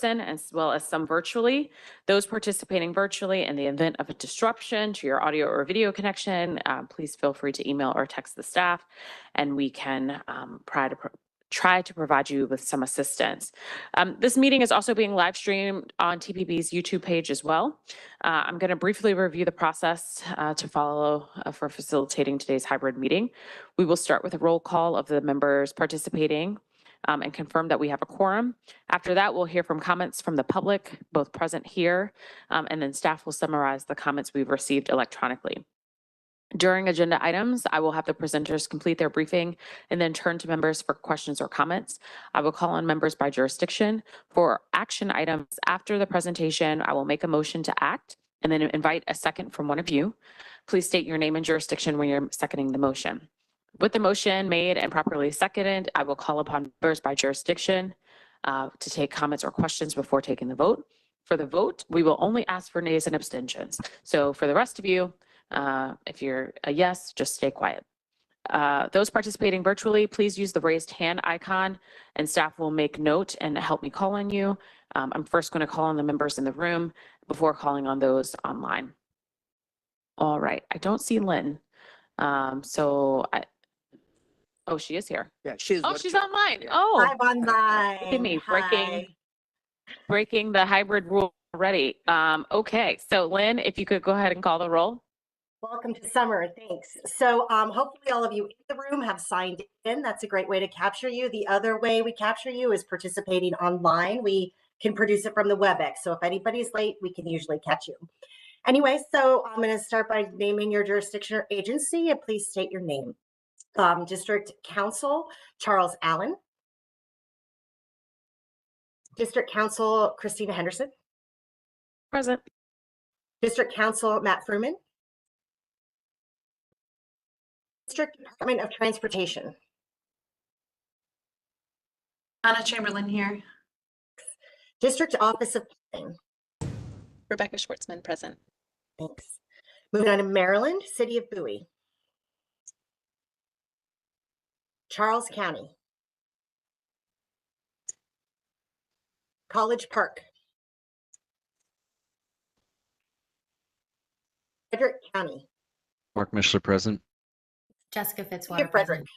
person as well as some virtually. Those participating virtually, in the event of a disruption to your audio or video connection, please feel free to email or text the staff, and we can try to provide you with some assistance. This meeting is also being live streamed on TPB's YouTube page as well. I'm going to briefly review the process to follow for facilitating today's hybrid meeting. We will start with a roll call of the members participating and confirm that we have a quorum. After that, we'll hear from comments from the public, both present here, and then staff will summarize the comments we've received electronically. During agenda items, I will have the presenters complete their briefing and then turn to members for questions or comments. I will call on members by jurisdiction. For action items after the presentation, I will make a motion to act and then invite a second from one of you. Please state your name and jurisdiction when you're seconding the motion. With the motion made and properly seconded, I will call upon members by jurisdiction to take comments or questions before taking the vote. For the vote, we will only ask for nays and abstentions. So for the rest of you, if you're a yes, just stay quiet. Those participating virtually, please use the raised hand icon and staff will make note and help me call on you. I'm first going to call on the members in the room before calling on those online. All right, I don't see Lynn. Oh, she is here. Yeah, she's online. Oh, I'm online. look at me Hi. breaking the hybrid rule already. Okay, so Lynn, if you could go ahead and call the roll. Welcome to summer. Thanks. So hopefully all of you in the room have signed in. That's a great way to capture you. The other way we capture you is participating online. We can produce it from the WebEx. So if anybody's late, we can usually catch you. Anyway, so I'm going to start by naming your jurisdiction or agency, and please state your name. District Council, Charles Allen. District Council, Christina Henderson. Present. District Council, Matt Fruman. District Department of Transportation. Anna Chamberlain here. District Office of Planning. Rebecca Schwartzman present. Thanks. Moving on to Maryland, City of Bowie. Charles County. College Park. Frederick County. Mark Mishler present. Jessica City Fitzwater of Frederick. present.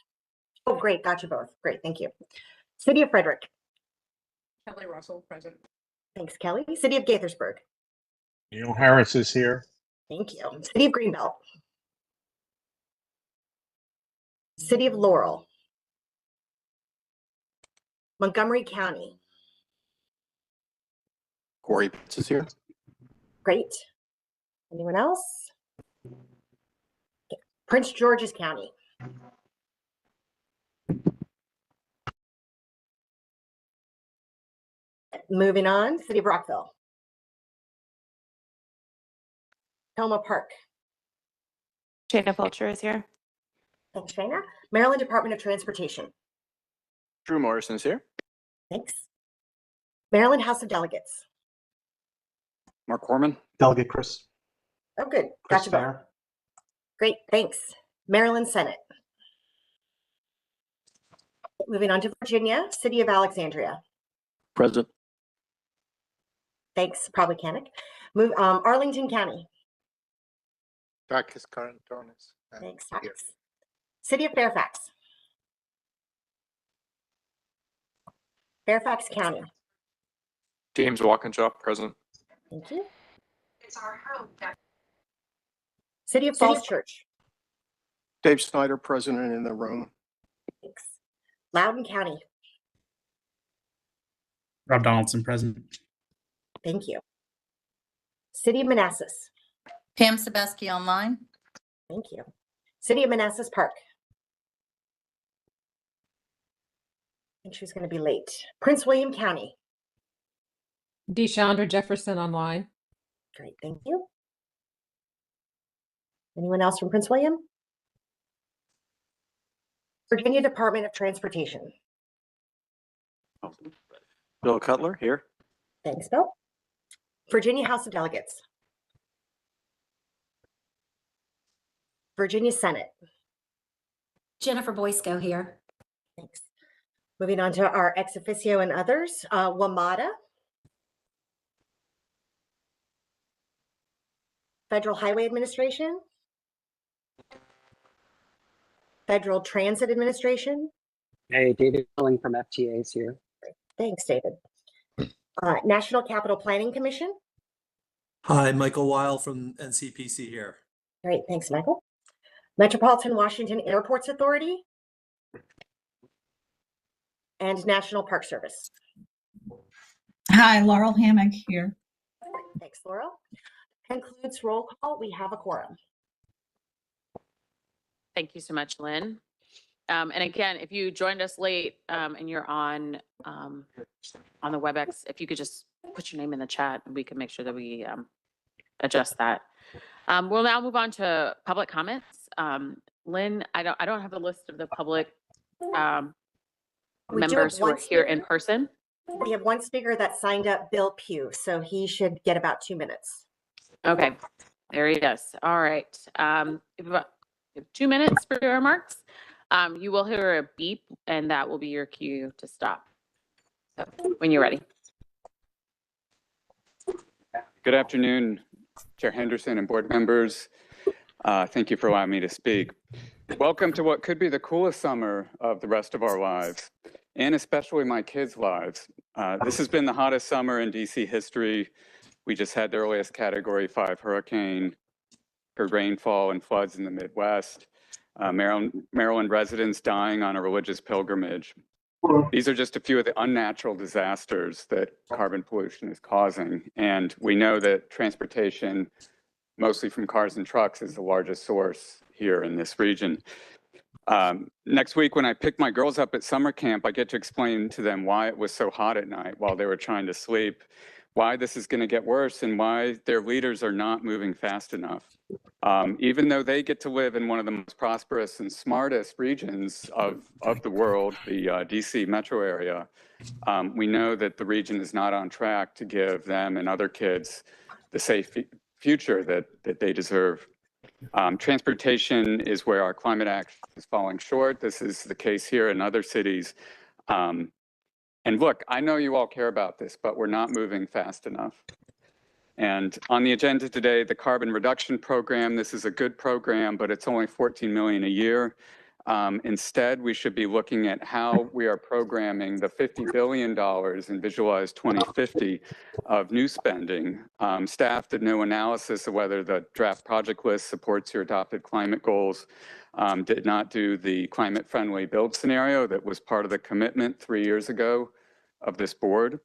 Oh, great. Got you both. Great. Thank you. City of Frederick. Kelly Russell present. Thanks, Kelly. City of Gaithersburg. Neil Harris is here. Thank you. City of Greenbelt. City of Laurel. Montgomery County. Corey Pitts is here. Great. Anyone else? Okay. Prince George's County. Moving on, City of Rockville. Toma Park. Shana Fulcher is here. Thanks, Shana. Maryland Department of Transportation. Drew Morrison is here. Thanks. Maryland House of Delegates. Mark Corman. Delegate Chris. Oh, good. Chris Gotcha both. Fair. Great, thanks. Maryland Senate. Moving on to Virginia, City of Alexandria. Present. Thanks, probably Canic. Move Arlington County. Takis Karantonis. Thanks, Takis. City of Fairfax. Fairfax County. James Walkinshaw, present. Thank you. It's our home. City of Falls Church. Dave Snyder, president in the room. Thanks. Loudoun County. Rob Donaldson present. Thank you. City of Manassas. Pam Sebeski online. Thank you. City of Manassas Park. I think she's going to be late. Prince William County. Deshandra Jefferson online. Great, thank you. Anyone else from Prince William? Virginia Department of Transportation. Bill Cutler here. Thanks, Bill. Virginia House of Delegates. Virginia Senate. Jennifer Boysko here. Thanks. Moving on to our ex officio and others. WMATA. Federal Highway Administration, Federal Transit Administration. Hey, David Pilling from FTA is here. Thanks, David. National Capital Planning Commission. Hi, Michael Weil from NCPC here. Great, thanks, Michael. Metropolitan Washington Airports Authority and National Park Service. Hi, Laurel Hammock here. Thanks, Laurel. Concludes roll call. We have a quorum. Thank you so much, Lynn. And again, if you joined us late and you're on the WebEx, if you could just put your name in the chat, and we can make sure that we adjust that. We'll now move on to public comments. Lynn, I don't have a list of the public members who are here in person. We have one speaker that signed up, Bill Pugh, so he should get about 2 minutes. Okay, there he is. All right. You have about 2 minutes for your remarks. You will hear a beep, and that will be your cue to stop. So when you're ready. Good afternoon, Chair Henderson and board members. Thank you for allowing me to speak. Welcome to what could be the coolest summer of the rest of our lives, and especially my kids' lives. This has been the hottest summer in DC history. We just had the earliest Category 5 hurricane, rainfall and floods in the Midwest, Maryland residents dying on a religious pilgrimage. These are just a few of the unnatural disasters that carbon pollution is causing. And we know that transportation, mostly from cars and trucks, is the largest source here in this region. Next week, when I pick my girls up at summer camp, I get to explain to them why it was so hot at night while they were trying to sleep, why this is going to get worse, and why their leaders are not moving fast enough. Even though they get to live in one of the most prosperous and smartest regions of the world, the DC metro area, we know that the region is not on track to give them and other kids the safe future that they deserve. Transportation is where our climate action is falling short. This is the case here in other cities. And look, I know you all care about this, but we're not moving fast enough. And on the agenda today, the carbon reduction program. This is a good program, but it's only $14 million a year. Instead, we should be looking at how we are programming the $50 billion in Visualize 2050 of new spending. Staff did no analysis of whether the draft project list supports your adopted climate goals, did not do the climate-friendly build scenario that was part of the commitment 3 years ago of this board.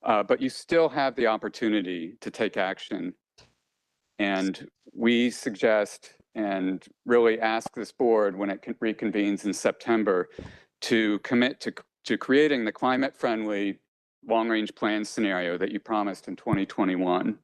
But you still have the opportunity to take action. And we suggest and really ask this board when it reconvenes in September to commit to creating the climate-friendly long-range plan scenario that you promised in 2021.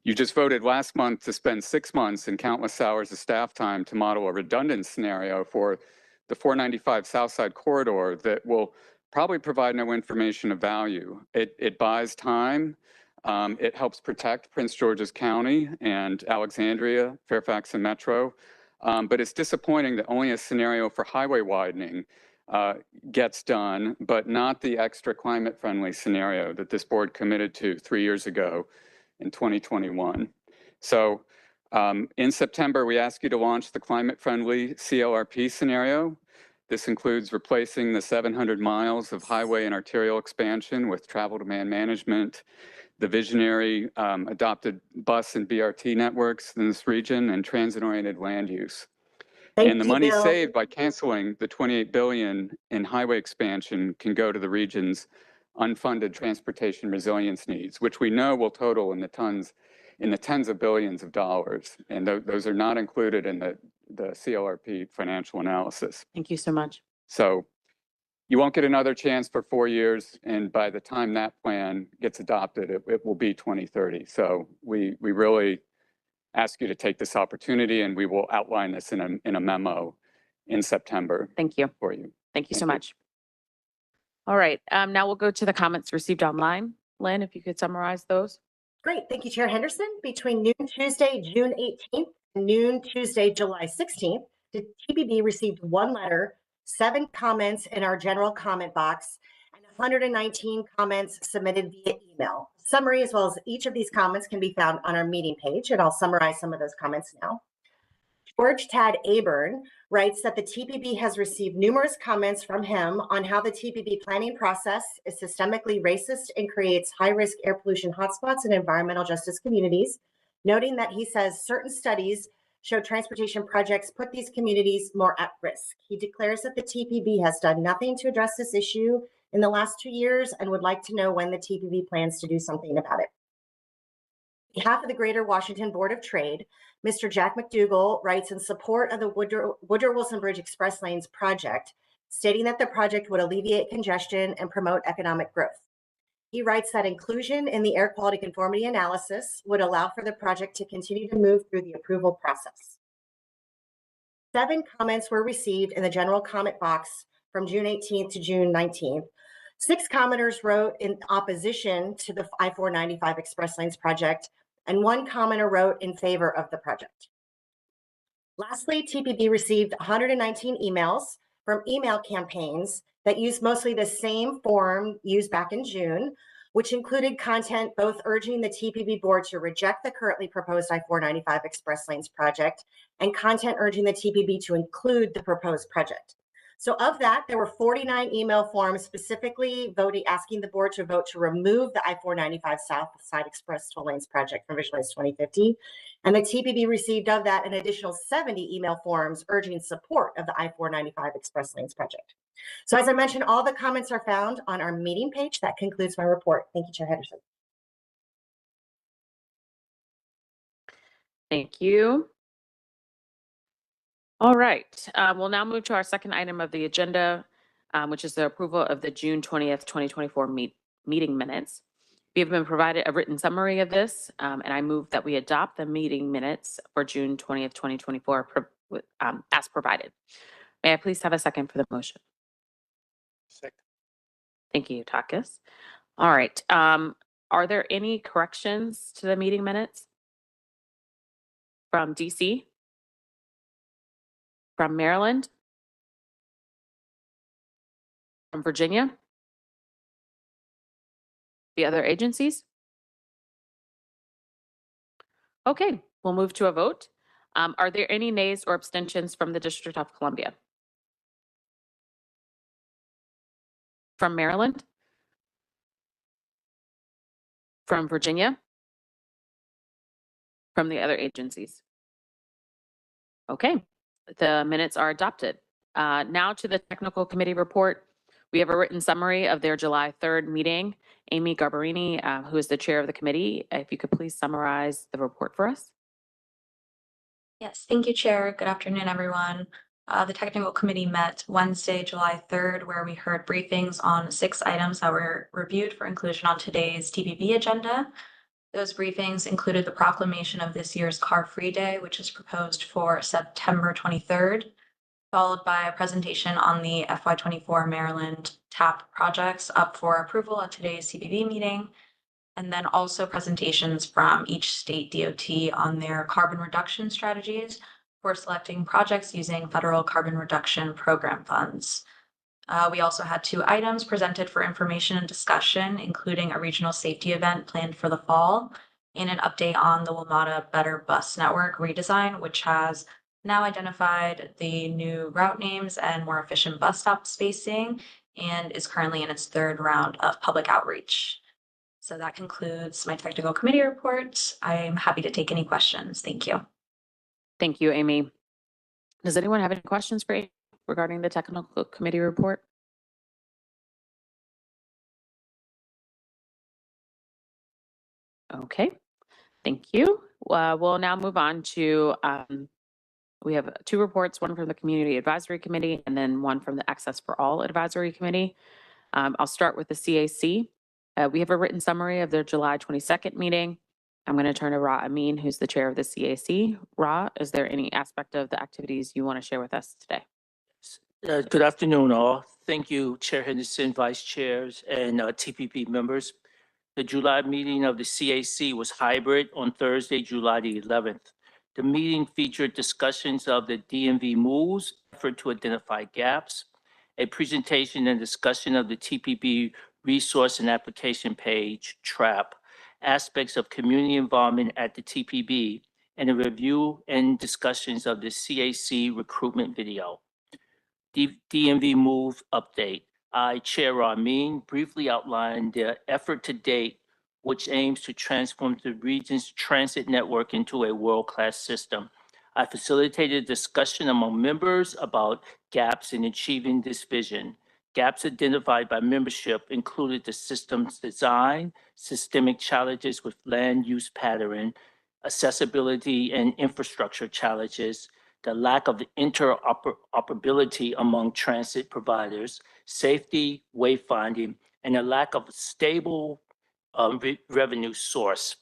You just voted last month to spend 6 months and countless hours of staff time to model a redundant scenario for the 495 Southside corridor that will probably provide no information of value. It buys time. It helps protect Prince George's County and Alexandria, Fairfax, and Metro. But it's disappointing that only a scenario for highway widening gets done, but not the extra climate-friendly scenario that this board committed to 3 years ago in 2021. So in September, we ask you to launch the climate-friendly CLRP scenario. This includes replacing the 700 miles of highway and arterial expansion with travel demand management, the visionary adopted bus and BRT networks in this region, and transit-oriented land use. And the money saved by canceling the $28 billion in highway expansion can go to the region's unfunded transportation resilience needs, which we know will total in the tens of billions of dollars. And those are not included in the CLRP financial analysis. Thank you so much. So you won't get another chance for 4 years. And by the time that plan gets adopted, it will be 2030. So we really ask you to take this opportunity, and we will outline this in a memo in September. Thank you. For you. Thank you so much. All right. Now we'll go to the comments received online. Lynn, if you could summarize those. Great. Thank you, Chair Henderson. Between noon Tuesday, June 18th, and noon Tuesday, July 16th, the TPB received 1 letter, 7 comments in our general comment box, and 119 comments submitted via email. Summary as well as each of these comments can be found on our meeting page, and I'll summarize some of those comments now. George Tad Aburn writes that the TPB has received numerous comments from him on how the TPB planning process is systemically racist and creates high-risk air pollution hotspots in environmental justice communities, noting that he says certain studies show transportation projects put these communities more at risk. He declares that the TPB has done nothing to address this issue in the last 2 years and would like to know when the TPB plans to do something about it. On behalf of the Greater Washington Board of Trade, Mr. Jack McDougall writes in support of the Woodrow Wilson Bridge Express Lanes project, stating that the project would alleviate congestion and promote economic growth. He writes that inclusion in the air quality conformity analysis would allow for the project to continue to move through the approval process. 7 comments were received in the general comment box from June 18th to June 19th. 6 commenters wrote in opposition to the I-495 Express Lanes project, and 1 commenter wrote in favor of the project. Lastly, TPB received 119 emails from email campaigns that used mostly the same form used back in June, which included content both urging the TPB board to reject the currently proposed I-495 Express Lanes project and content urging the TPB to include the proposed project. So of that, there were 49 email forms specifically asking the board to vote to remove the I-495 South Side Express Toll Lanes project from Vision 2050. And the TPB received of that an additional 70 email forms urging support of the I-495 Express Lanes project. So as I mentioned, all the comments are found on our meeting page. That concludes my report. Thank you, Chair Henderson. Thank you. All right, we'll now move to our second item of the agenda, which is the approval of the June 20th, 2024 meeting minutes. We have been provided a written summary of this, and I move that we adopt the meeting minutes for June 20th, 2024 as provided. May I please have a second for the motion? Second. Thank you, Takis. All right, are there any corrections to the meeting minutes? From DC? From Maryland? From Virginia? The other agencies? Okay, we'll move to a vote. Are there any nays or abstentions from the District of Columbia? From Maryland? From Virginia? From the other agencies? Okay, the minutes are adopted. Now to the technical committee report. We have a written summary of their July 3rd meeting. Amy Garbarini, who is the chair of the committee, if you could please summarize the report for us. Yes, thank you, Chair. Good afternoon, everyone. The technical committee met Wednesday, July 3rd, where we heard briefings on 6 items that were reviewed for inclusion on today's TPB agenda. Those briefings included the proclamation of this year's Car-Free Day, which is proposed for September 23rd, followed by a presentation on the FY24 Maryland TAP projects up for approval at today's TPB meeting, and then also presentations from each state DOT on their carbon reduction strategies for selecting projects using federal carbon reduction program funds. We also had 2 items presented for information and discussion, including a regional safety event planned for the fall and an update on the WMATA Better Bus Network redesign, which has now identified the new route names and more efficient bus stop spacing and is currently in its 3rd round of public outreach. So that concludes my technical committee report. I'm happy to take any questions. Thank you. Thank you, Amy. Does anyone have any questions for Amy regarding the technical committee report? Okay, thank you. We'll now move on to, we have 2 reports, one from the Community Advisory Committee and then one from the Access for All Advisory Committee. I'll start with the CAC. We have a written summary of their July 22nd meeting. I'm going to turn to Ra Amin, who's the chair of the CAC. Ra, is there any aspect of the activities you want to share with us today? Good afternoon, all. Thank you, Chair Henderson, Vice Chairs, and TPP members. The July meeting of the CAC was hybrid on Thursday, July the 11th. The meeting featured discussions of the DMV moves, effort to identify gaps, a presentation and discussion of the TPB resource and application page, TRAP, aspects of community involvement at the TPB, and a review and discussions of the CAC recruitment video. DMV Move update. I, Chair Ramin, briefly outlined the effort to date, which aims to transform the region's transit network into a world-class system. I facilitated discussion among members about gaps in achieving this vision. Gaps identified by membership included the system's design, systemic challenges with land use pattern, accessibility and infrastructure challenges, the lack of interoperability among transit providers, safety, wayfinding, and a lack of a stable revenue source.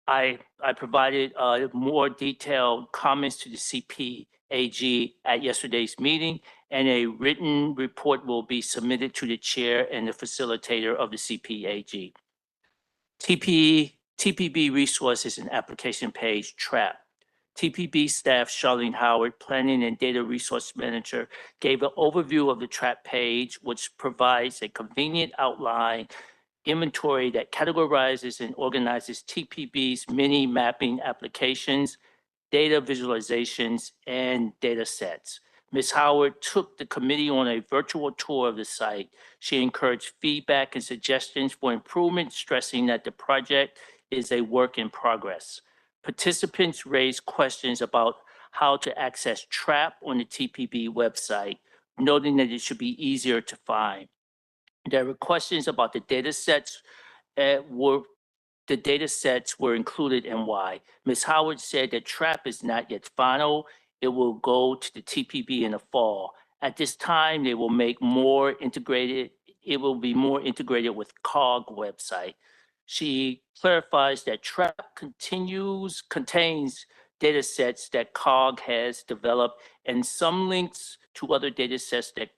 I provided more detailed comments to the CPAG at yesterday's meeting, and a written report will be submitted to the chair and the facilitator of the CPAG. TPB resources and application page, TRAP. TPB staff Charlene Howard, Planning and Data Resource Manager, gave an overview of the TRAP page, which provides a convenient outline inventory that categorizes and organizes TPB's many mapping applications, data visualizations, and data sets. Ms. Howard took the committee on a virtual tour of the site. She encouraged feedback and suggestions for improvement, stressing that the project is a work in progress. Participants raised questions about how to access TRAP on the TPB website, noting that it should be easier to find. There were questions about the data sets were included and why. Ms. Howard said that TRAP is not yet final. It will go to the TPB in the fall. At this time, it will be more integrated with COG website. She clarifies that TRAP contains data sets that COG has developed and some links to other data sets that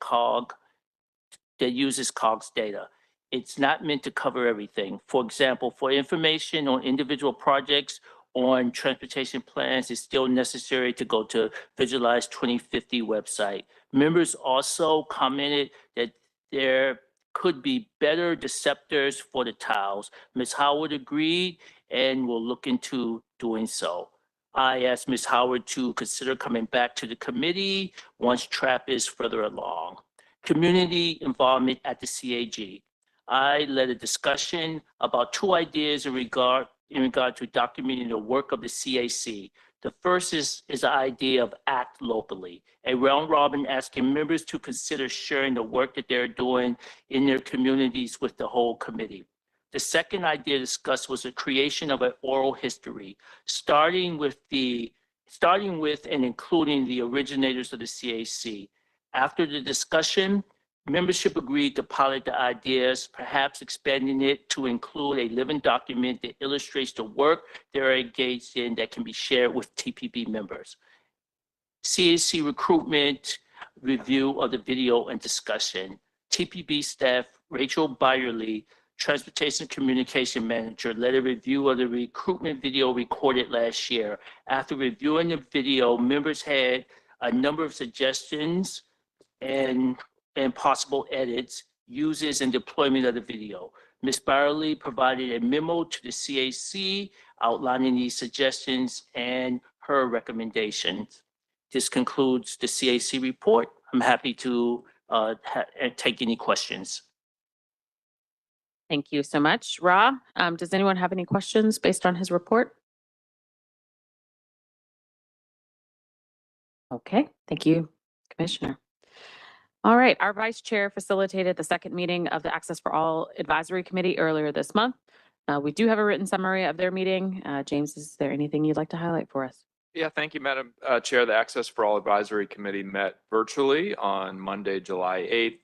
uses COG's data. It's not meant to cover everything. For example, for information on individual projects on transportation plans, it's still necessary to go to Visualize 2050 website. Members also commented that there could be better deceptors for the tiles. Ms. Howard agreed and will look into doing so. I asked Ms. Howard to consider coming back to the committee once TRAP is further along. Community involvement at the CAG. I led a discussion about two ideas in regard to documenting the work of the CAC. The first is the idea of act locally, a round robin asking members to consider sharing the work that they're doing in their communities with the whole committee. The second idea discussed was the creation of an oral history, starting with and including the originators of the CAC. After the discussion, membership agreed to pilot the ideas, perhaps expanding it to include a living document that illustrates the work they're engaged in that can be shared with TPB members. CAC recruitment review of the video and discussion. TPB staff Rachel Byerly, Transportation Communication Manager, led a review of the recruitment video recorded last year. After reviewing the video, members had a number of suggestions and possible edits, uses, and deployment of the video. Ms. Byerly provided a memo to the CAC outlining these suggestions and her recommendations. This concludes the CAC report. I'm happy to take any questions. Thank you so much. Ra, does anyone have any questions based on his report? Okay, thank you, Commissioner. All right, our vice chair facilitated the second meeting of the Access for All Advisory Committee earlier this month. We do have a written summary of their meeting. James, is there anything you'd like to highlight for us? Yeah, thank you, Madam Chair. The Access for All Advisory Committee met virtually on Monday, July 8th.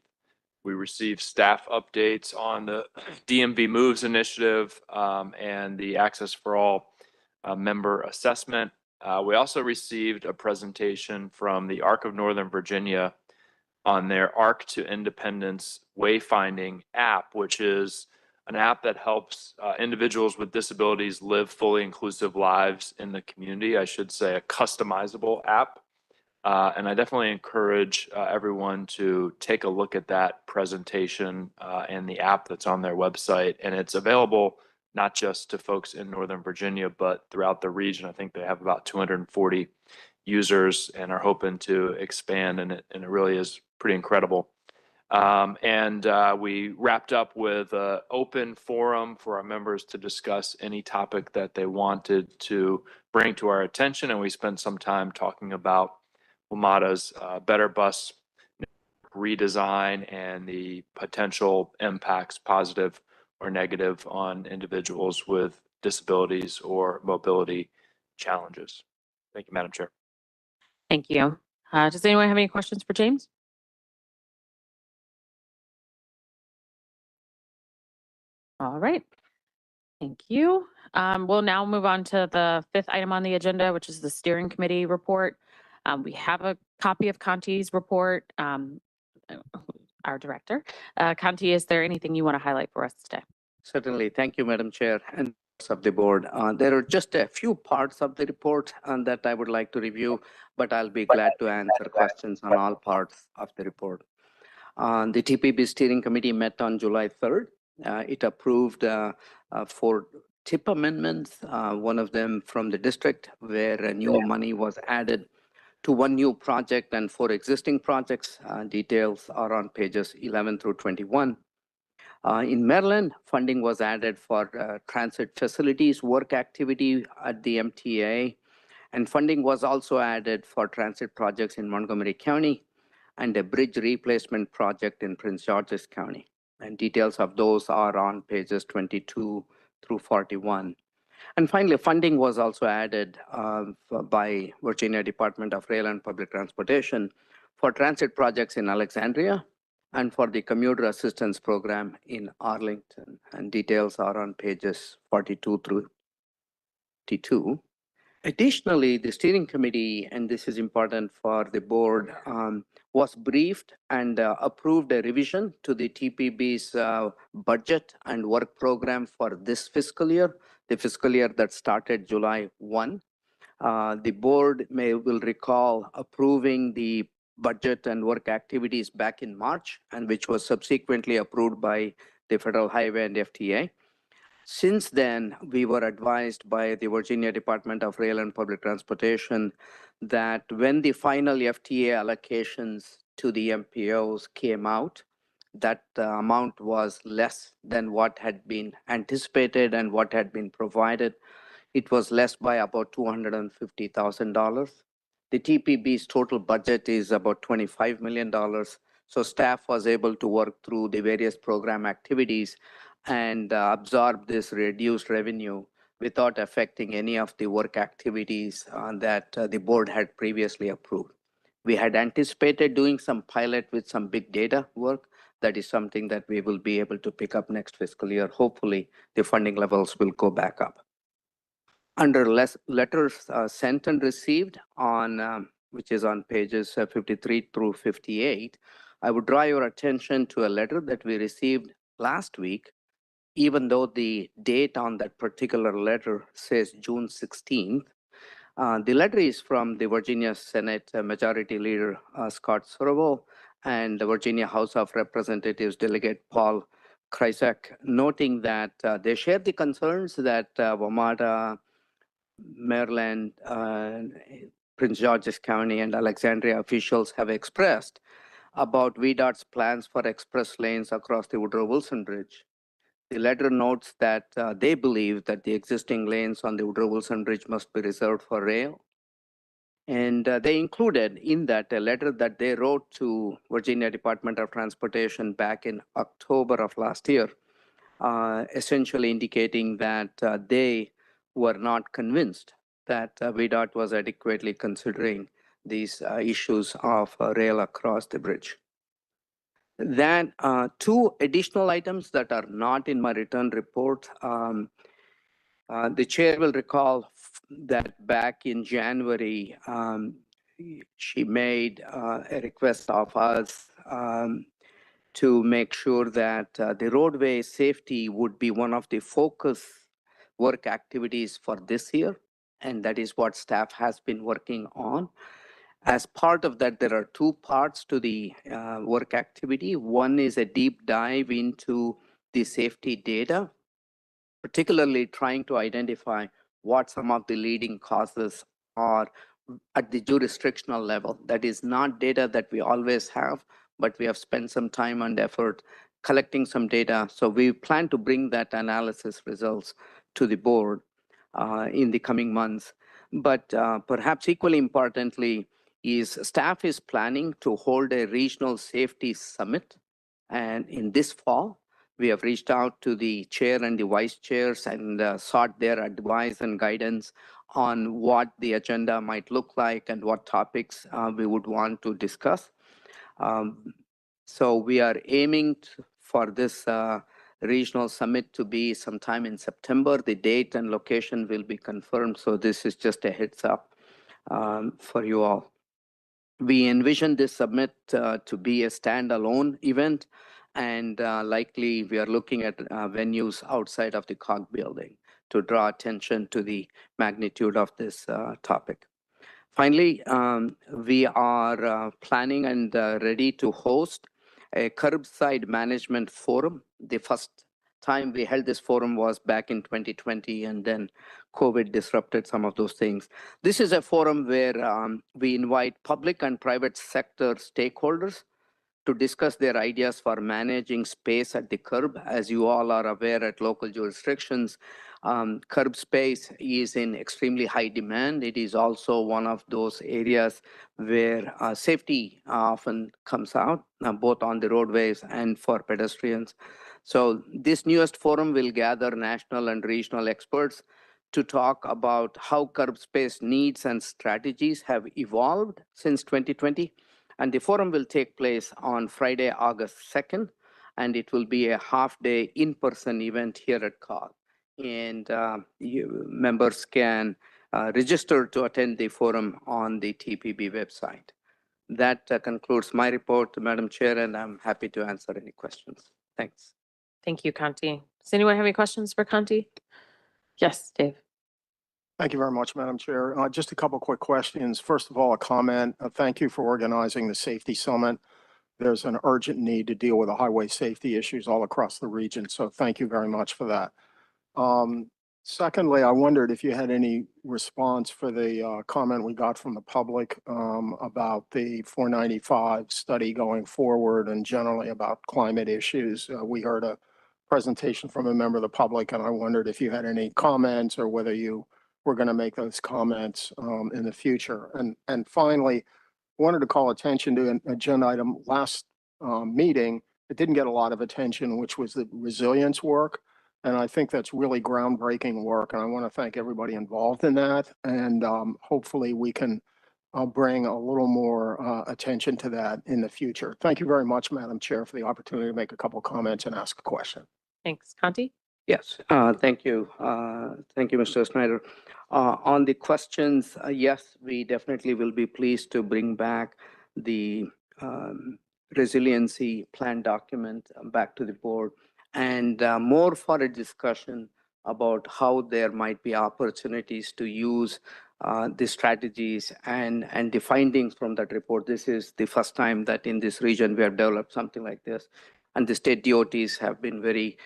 We received staff updates on the DMV Moves initiative and the Access for All member assessment. We also received a presentation from the ARC of Northern Virginia on their ARC to Independence Wayfinding app, which is an app that helps individuals with disabilities live fully inclusive lives in the community. I should say a customizable app And I definitely encourage everyone to take a look at that presentation and the app that's on their website. And it's available not just to folks in Northern Virginia, but throughout the region. I think they have about 240 users and are hoping to expand, and it really is pretty incredible. We wrapped up with an open forum for our members to discuss any topic that they wanted to bring to our attention. And we spent some time talking about WMATA's Better Bus redesign and the potential impacts, positive or negative, on individuals with disabilities or mobility challenges. Thank you, Madam Chair. Thank you. Does anyone have any questions for James? All right. Thank you. We'll now move on to the fifth item on the agenda, which is the steering committee report. We have a copy of Conti's report. Our director. Conti, is there anything you want to highlight for us today? Certainly. Thank you, Madam Chair and members of the board. There are just a few parts of the report that I would like to review, but I'll be glad to answer questions on all parts of the report. The TPB steering committee met on July 3rd. It approved 4 TIP amendments, one of them from the district where new money was added to 1 new project and 4 existing projects. Details are on pages 11 through 21. In Maryland, funding was added for transit facilities work activity at the MTA, and funding was also added for transit projects in Montgomery County and a bridge replacement project in Prince George's County. And details of those are on pages 22 through 41. And finally, funding was also added by Virginia Department of Rail and Public Transportation for transit projects in Alexandria and for the commuter assistance program in Arlington. And details are on pages 42 through 52. Additionally, the steering committee, and this is important for the board, was briefed and approved a revision to the TPB's budget and work program for this fiscal year, the fiscal year that started July 1. The board will recall approving the budget and work activities back in March, and which was subsequently approved by the Federal Highway and FTA. Since then, we were advised by the Virginia Department of Rail and Public Transportation that when the final FTA allocations to the MPOs came out, that amount was less than what had been anticipated and what had been provided. It was less by about $250,000. The TPB's total budget is about $25 million. So staff was able to work through the various program activities and absorb this reduced revenue without affecting any of the work activities that the board had previously approved. We had anticipated doing some pilot with some big data work. That is something that we will be able to pick up next fiscal year. Hopefully, the funding levels will go back up. Under letters sent and received on, which is on pages 53 through 58, I would draw your attention to a letter that we received last week, even though the date on that particular letter says June 16th. The letter is from the Virginia Senate Majority Leader Scott Sorrell and the Virginia House of Representatives Delegate Paul Krysak, noting that they share the concerns that WMATA, Maryland, Prince George's County, and Alexandria officials have expressed about VDOT's plans for express lanes across the Woodrow Wilson Bridge. The letter notes that they believe that the existing lanes on the Woodrow Wilson Bridge must be reserved for rail. And they included in that a letter that they wrote to Virginia Department of Transportation back in October of last year, essentially indicating that they were not convinced that VDOT was adequately considering these issues of rail across the bridge. Then 2 additional items that are not in my written report. The chair will recall that back in January, she made a request of us to make sure that the roadway safety would be one of the focus work activities for this year. And that is what staff has been working on. As part of that, there are two parts to the work activity. One is a deep dive into the safety data, particularly trying to identify what some of the leading causes are at the jurisdictional level. That is not data that we always have, but we have spent some time and effort collecting some data. So we plan to bring that analysis results to the board in the coming months. But perhaps equally importantly, is staff is planning to hold a regional safety summit. And in this fall, we have reached out to the chair and the vice chairs and sought their advice and guidance on what the agenda might look like and what topics we would want to discuss. So we are aiming for this regional summit to be sometime in September. The date and location will be confirmed. So this is just a heads up for you all. We envision this summit to be a standalone event, and likely we are looking at venues outside of the COG building to draw attention to the magnitude of this topic. Finally, we are planning and ready to host a curbside management forum. The first time we held this forum was back in 2020, and then COVID disrupted some of those things. This is a forum where we invite public and private sector stakeholders to discuss their ideas for managing space at the curb. As you all are aware, at local jurisdictions, curb space is in extremely high demand. It is also one of those areas where safety often comes out, both on the roadways and for pedestrians. So this newest forum will gather national and regional experts to talk about how curb space needs and strategies have evolved since 2020. And the forum will take place on Friday, August 2nd, and it will be a half-day in-person event here at COG. And members can register to attend the forum on the TPB website. That concludes my report, Madam Chair, and I'm happy to answer any questions. Thanks. Thank you, Kanti. Does anyone have any questions for Kanti? Yes, Dave. Thank you very much, Madam Chair. Just a couple quick questions. First of all, a comment. Thank you for organizing the Safety Summit. There's an urgent need to deal with the highway safety issues all across the region. So thank you very much for that. Secondly, I wondered if you had any response for the comment we got from the public about the 495 study going forward and generally about climate issues. We heard a presentation from a member of the public, and I wondered if you had any comments or whether you were going to make those comments in the future. And finally, I wanted to call attention to an agenda item last meeting. It didn't get a lot of attention, which was the resilience work. And I think that's really groundbreaking work. And I want to thank everybody involved in that. And hopefully we can bring a little more attention to that in the future. Thank you very much, Madam Chair, for the opportunity to make a couple comments and ask a question. Thanks. Kanti? Yes, thank you. Thank you, Mr. Snyder. On the questions, yes, we definitely will be pleased to bring back the resiliency plan document back to the board, and more for a discussion about how there might be opportunities to use the strategies and the findings from that report. This is the first time that in this region we have developed something like this, and the state DOTs have been very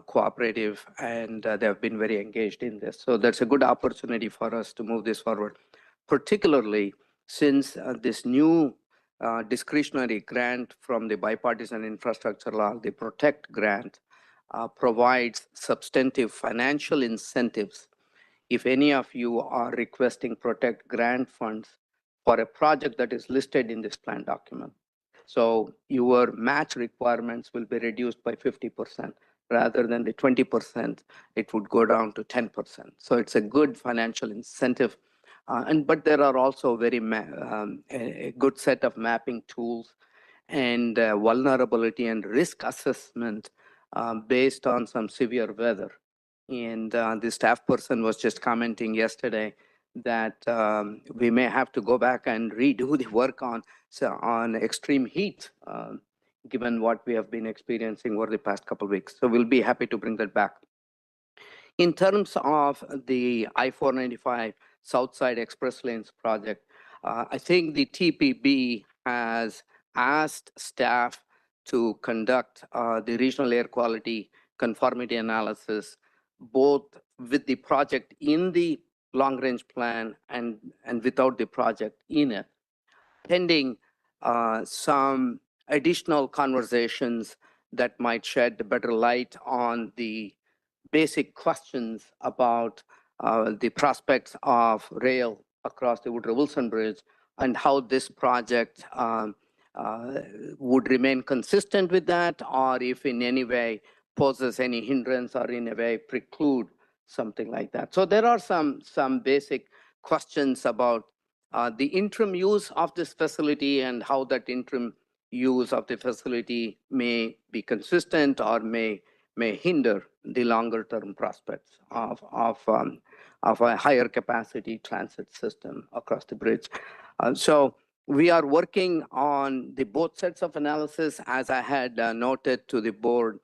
cooperative, and they have been very engaged in this. So that's a good opportunity for us to move this forward, particularly since this new discretionary grant from the bipartisan infrastructure law, the PROTECT grant, provides substantive financial incentives. If any of you are requesting PROTECT grant funds for a project that is listed in this plan document, so your match requirements will be reduced by 50%. Rather than the 20%, it would go down to 10%. So it's a good financial incentive. But there are also a good set of mapping tools and vulnerability and risk assessment based on some severe weather. And the staff person was just commenting yesterday that we may have to go back and redo the work on extreme heat, given what we have been experiencing over the past couple of weeks. So we'll be happy to bring that back. In terms of the I-495 Southside Express Lanes project, I think the TPB has asked staff to conduct the regional air quality conformity analysis, both with the project in the long-range plan and without the project in it, pending some additional conversations that might shed better light on the basic questions about the prospects of rail across the Woodrow Wilson Bridge and how this project would remain consistent with that, or if in any way poses any hindrance or in a way preclude something like that. So there are some basic questions about the interim use of this facility and how that interim use of the facility may be consistent or may hinder the longer term prospects of a higher capacity transit system across the bridge. So we are working on the both sets of analysis. As I had noted to the board,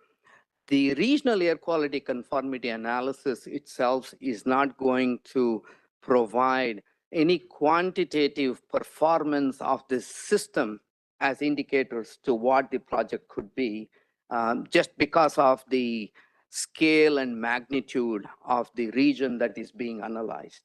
the regional air quality conformity analysis itself is not going to provide any quantitative performance of this system as indicators to what the project could be, just because of the scale and magnitude of the region that is being analyzed.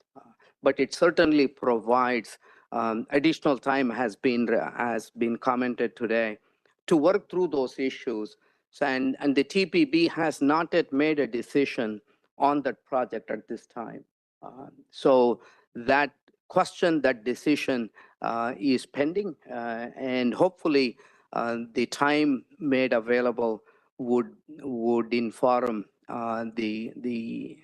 But it certainly provides additional time has been commented today to work through those issues. So, and the TPB has not yet made a decision on that project at this time. So that question, that decision is pending, and hopefully the time made available would inform the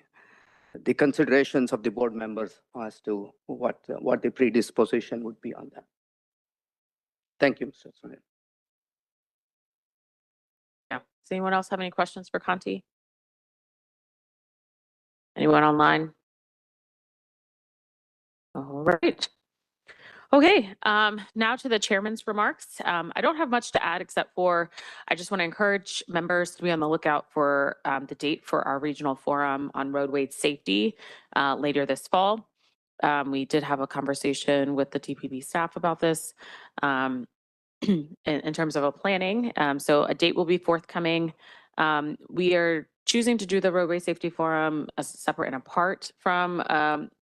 considerations of the board members as to what the predisposition would be on that. Thank you, Mr. Sunil. Yeah. Does anyone else have any questions for Conti? Anyone online? All right. Okay, now to the chairman's remarks. I don't have much to add except for I just want to encourage members to be on the lookout for the date for our regional forum on roadway safety later this fall. We did have a conversation with the TPB staff about this in terms of a planning. So a date will be forthcoming. We are choosing to do the roadway safety forum as separate and apart from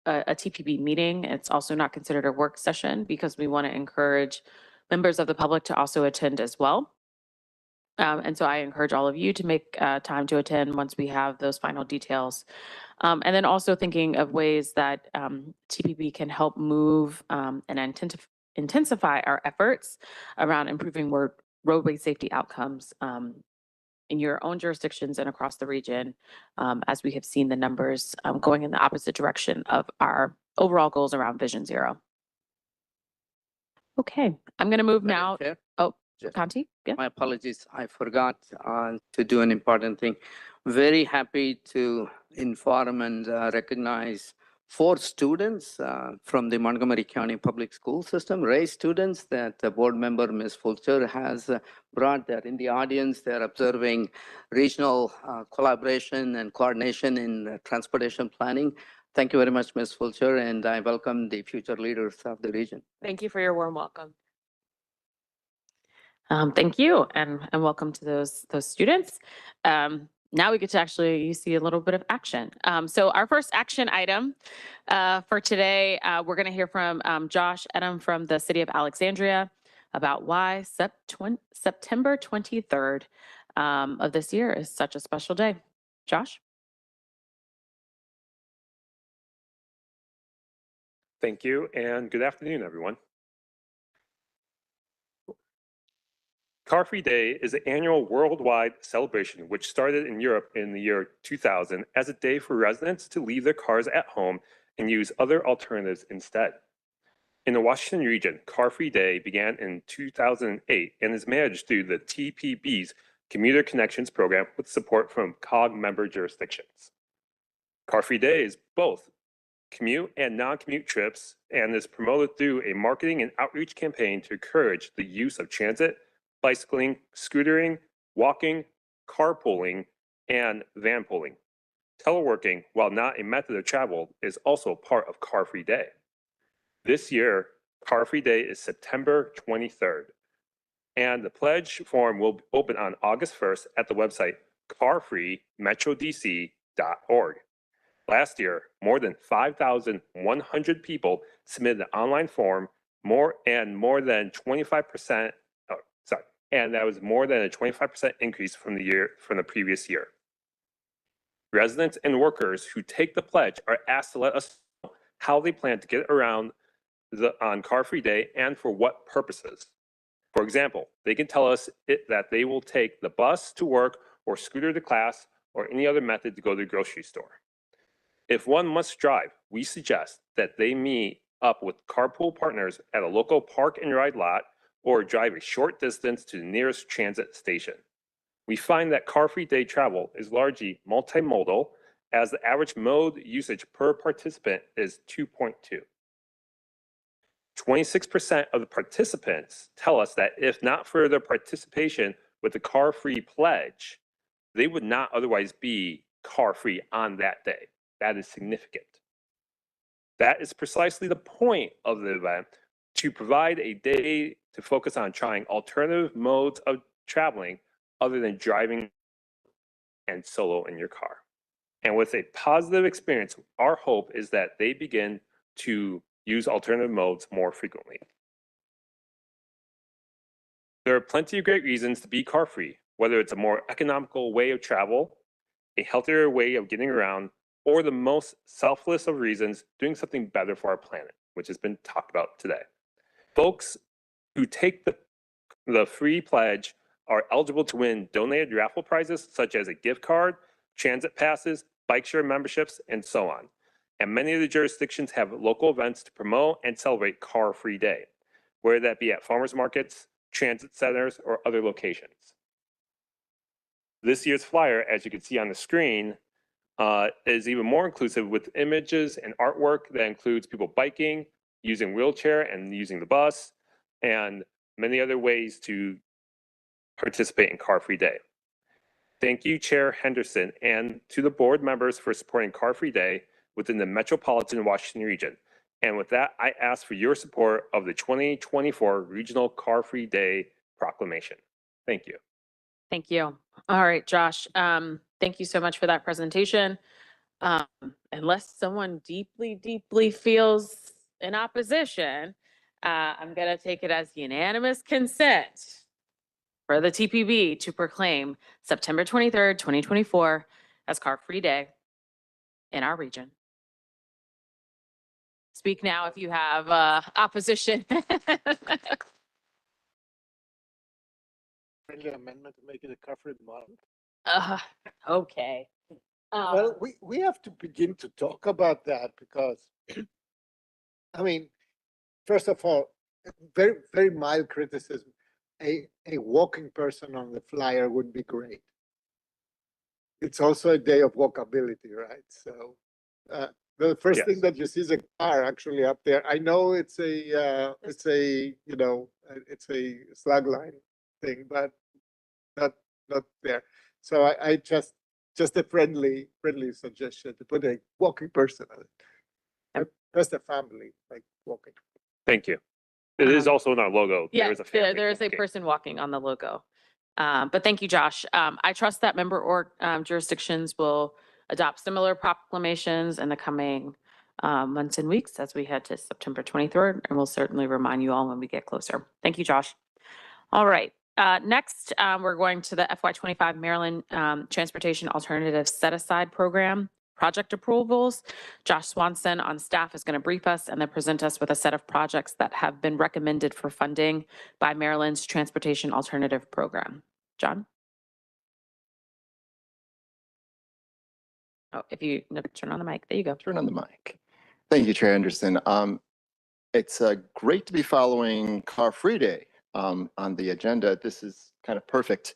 a TPB meeting. It's also not considered a work session because we want to encourage members of the public to also attend as well. And so I encourage all of you to make time to attend once we have those final details. And then also thinking of ways that TPB can help move and intensify our efforts around improving roadway safety outcomes in your own jurisdictions and across the region, as we have seen the numbers going in the opposite direction of our overall goals around Vision Zero. Okay, I'm going to move now. Chair? Oh, Conti? Yeah. My apologies, I forgot to do an important thing. Very happy to inform and recognize 4 students from the Montgomery County Public School System, Ray students that the board member, Ms. Fulcher, has brought. They're in the audience. They're observing regional collaboration and coordination in transportation planning. Thank you very much, Ms. Fulcher, and I welcome the future leaders of the region. Thank you for your warm welcome. Thank you, and welcome to those students. Now we get to actually see a little bit of action. So our first action item for today, we're going to hear from Josh Edom from the City of Alexandria about why September 23rd of this year is such a special day. Josh? Thank you, and good afternoon, everyone. Car Free Day is an annual worldwide celebration which started in Europe in the year 2000 as a day for residents to leave their cars at home and use other alternatives instead. In the Washington region, Car Free Day began in 2008 and is managed through the TPB's Commuter Connections program with support from COG member jurisdictions. Car Free Day is both commute and non-commute trips and is promoted through a marketing and outreach campaign to encourage the use of transit, bicycling, scootering, walking, carpooling, and vanpooling. Teleworking, while not a method of travel, is also part of Car Free Day. This year, Car Free Day is September 23rd. And the pledge form will open on August 1st at the website carfreemetrodc.org. Last year, more than 5,100 people submitted an online form, more than 25%, and that was more than a 25% increase from the previous year. Residents and workers who take the pledge are asked to let us know how they plan to get around on Car Free Day and for what purposes. For example, they can tell us that they will take the bus to work or scooter to class or any other method to go to the grocery store. If one must drive, we suggest that they meet up with carpool partners at a local park and ride lot or drive a short distance to the nearest transit station. We find that Car Free Day travel is largely multimodal, as the average mode usage per participant is 2.2. 26% of the participants tell us that if not for their participation with the Car Free pledge, they would not otherwise be car free on that day. That is significant. That is precisely the point of the event, to provide a day to focus on trying alternative modes of traveling other than driving and solo in your car. And with a positive experience, our hope is that they begin to use alternative modes more frequently. There are plenty of great reasons to be car free, whether it's a more economical way of travel, a healthier way of getting around, or the most selfless of reasons, doing something better for our planet, which has been talked about today. Folks who take the free pledge are eligible to win donated raffle prizes such as a gift card, transit passes, bike share memberships, and so on. And many of the jurisdictions have local events to promote and celebrate Car Free Day, whether that be at farmers markets, transit centers, or other locations. This year's flyer, as you can see on the screen, is even more inclusive with images and artwork that includes people biking, using wheelchair and using the bus, and many other ways to participate in Car Free Day. Thank you, Chair Henderson, and to the board members for supporting Car Free Day within the metropolitan Washington region. And with that, I ask for your support of the 2024 Regional Car Free Day proclamation. Thank you. Thank you. All right, Josh, thank you so much for that presentation. Unless someone deeply feels in opposition, I'm going to take it as unanimous consent for the TPB to proclaim September 23rd, 2024 as Car Free Day in our region. Speak now if you have opposition. Friendly amendment to make it a covered month. Okay. Well, we have to begin to talk about that because, I mean, first of all, very mild criticism. A walking person on the flyer would be great. It's also a day of walkability, right? So the first thing that you see is a car actually up there. I know it's a slagline thing, but not there. So I just a friendly suggestion to put a walking person on it. Just a family like walking. Thank you. It is also in our logo. Yeah, there is a person walking on the logo. But thank you, Josh. I trust that member or jurisdictions will adopt similar proclamations in the coming months and weeks as we head to September 23rd, and we'll certainly remind you all when we get closer. Thank you, Josh. All right. Next, we're going to the FY25 Maryland Transportation Alternative Set Aside Program project approvals. Josh Swanson on staff is going to brief us and then present us with a set of projects that have been recommended for funding by Maryland's Transportation Alternative Program. John? Oh, if you turn on the mic, there you go. Turn on the mic. Thank you, Chair Anderson. It's great to be following Car Free Day on the agenda. This is kind of perfect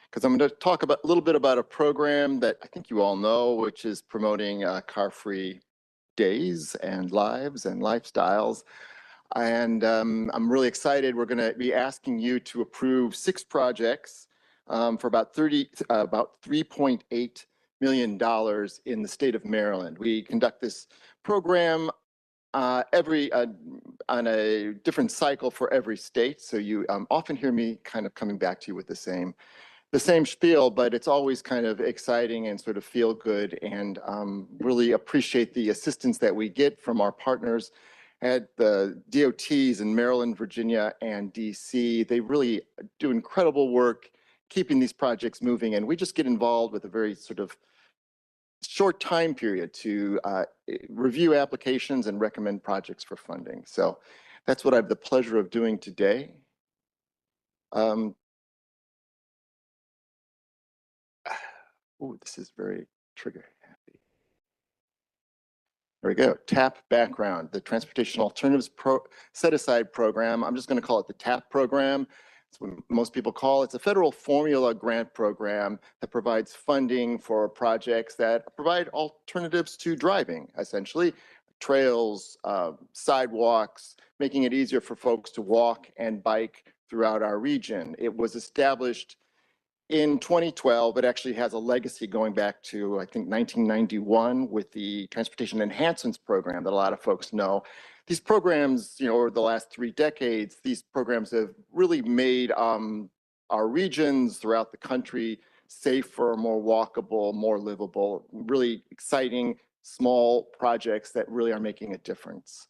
because I'm going to talk a little bit about a program that I think you all know, which is promoting car-free days and lives and lifestyles. And I'm really excited. We're going to be asking you to approve 6 projects for about $3.8 million in the state of Maryland. We conduct this program every on a different cycle for every state. So you often hear me kind of coming back to you with the same spiel, but it's always kind of exciting and sort of feel good, and really appreciate the assistance that we get from our partners at the DOTs in Maryland, Virginia, and DC. They really do incredible work keeping these projects moving, and we just get involved with a very sort of short time period to review applications and recommend projects for funding. So that's what I have the pleasure of doing today. Ooh, this is very trigger happy. There we go. TAP background, the Transportation Alternatives Set Aside Program. I'm just going to call it the TAP program. It's what most people call it. It's a federal formula grant program that provides funding for projects that provide alternatives to driving, essentially. Trails, sidewalks, making it easier for folks to walk and bike throughout our region. It was established in 2012, it actually has a legacy going back to, I think, 1991 with the Transportation Enhancements Program that a lot of folks know. These programs, over the last 3 decades, these programs have really made our regions throughout the country safer, more walkable, more livable, really exciting, small projects that really are making a difference.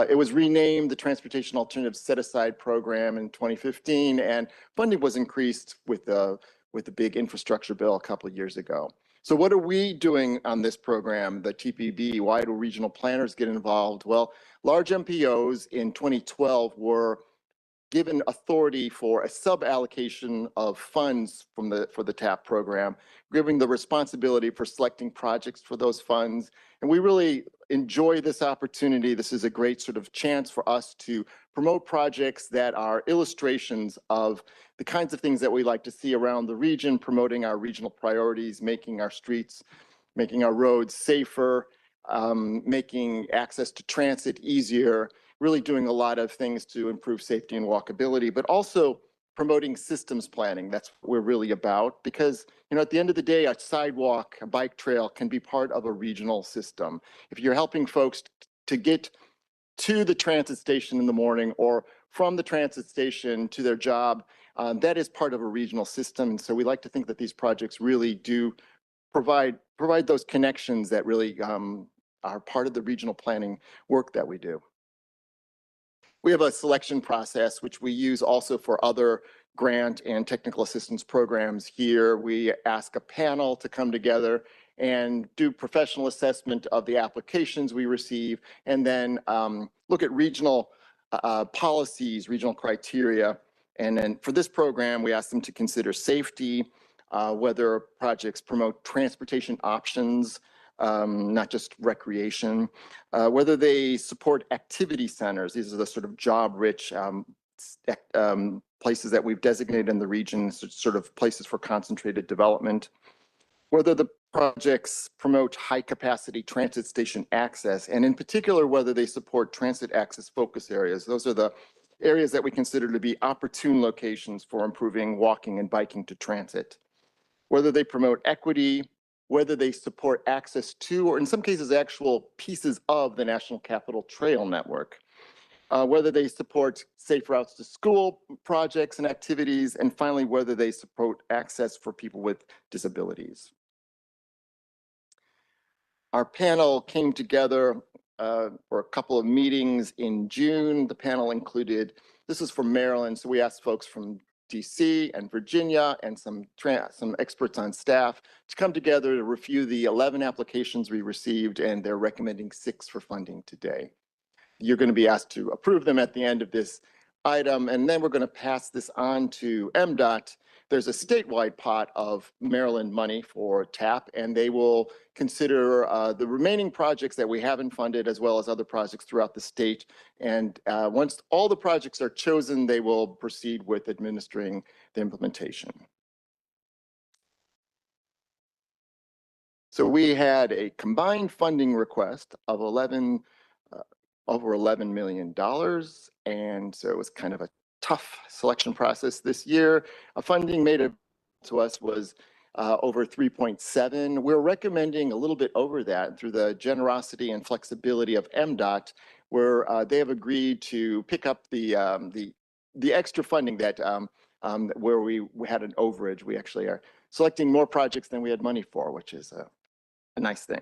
It was renamed the Transportation Alternatives Set Aside Program in 2015, and funding was increased with the big infrastructure bill a couple of years ago. So what are we doing on this program, the TPB? Why do regional planners get involved? Well, large MPOs in 2012 were given authority for a sub-allocation of funds for the TAP program, giving the responsibility for selecting projects for those funds. And we really enjoy this opportunity. This is a great sort of chance for us to promote projects that are illustrations of the kinds of things that we like to see around the region, promoting our regional priorities, making our streets, making our roads safer, making access to transit easier, really doing a lot of things to improve safety and walkability, but also promoting systems planning. That's what we're really about, because at the end of the day, a sidewalk, a bike trail can be part of a regional system. If you're helping folks to get to the transit station in the morning or from the transit station to their job, that is part of a regional system. And so we like to think that these projects really do provide those connections that really are part of the regional planning work that we do. We have a selection process, which we use also for other grant and technical assistance programs here. We ask a panel to come together and do professional assessment of the applications we receive, and then look at regional policies, regional criteria. And then for this program, we ask them to consider safety, whether projects promote transportation options, not just recreation, whether they support activity centers. These are the sort of job-rich places that we've designated in the region, sort of places for concentrated development. Whether the projects promote high-capacity transit station access, and in particular, whether they support transit access focus areas. Those are the areas that we consider to be opportune locations for improving walking and biking to transit. Whether they promote equity, whether they support access to, or in some cases, actual pieces of the National Capital Trail Network, whether they support safe routes to school projects and activities, and finally, whether they support access for people with disabilities. Our panel came together for a couple of meetings in June. The panel included, this is from Maryland, so we asked folks from DC and Virginia and some experts on staff to come together to review the 11 applications we received, and they're recommending 6 for funding today. You're going to be asked to approve them at the end of this item, and then we're going to pass this on to MDOT. There's a statewide pot of Maryland money for TAP, and they will consider the remaining projects that we haven't funded, as well as other projects throughout the state. And once all the projects are chosen, they will proceed with administering the implementation. So we had a combined funding request of over $11 million. And so it was kind of a tough selection process this year. Funding made to us was over 3.7. We're recommending a little bit over that through the generosity and flexibility of MDOT, where they have agreed to pick up the extra funding that where we had an overage. We actually are selecting more projects than we had money for, which is a nice thing.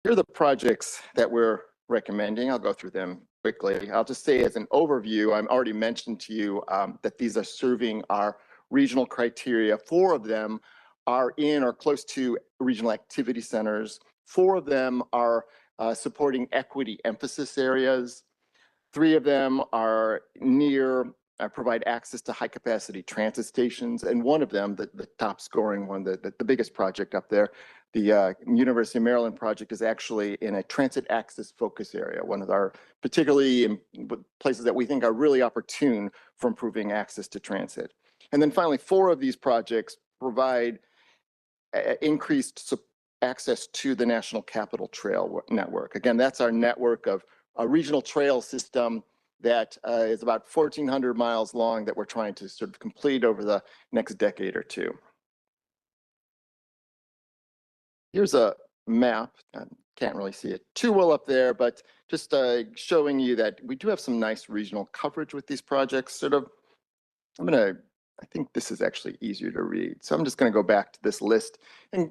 Here are the projects that we're recommending. I'll go through them quickly. I'll just say as an overview, I've already mentioned to you that these are serving our regional criteria. 4 of them are in or close to regional activity centers. 4 of them are supporting equity emphasis areas. 3 of them are near, provide access to high capacity transit stations. And 1 of them, the top scoring one, the biggest project up there, the University of Maryland project, is actually in a transit access focus area, one of our particularly places that we think are really opportune for improving access to transit. And then finally, 4 of these projects provide increased access to the National Capital Trail network. Again, that's our network of a regional trail system that is about 1,400 miles long that we're trying to sort of complete over the next decade or 2. Here's a map. I can't really see it too well up there, but just showing you that we do have some nice regional coverage with these projects. Sort of, I think this is actually easier to read. So I'm just going to go back to this list and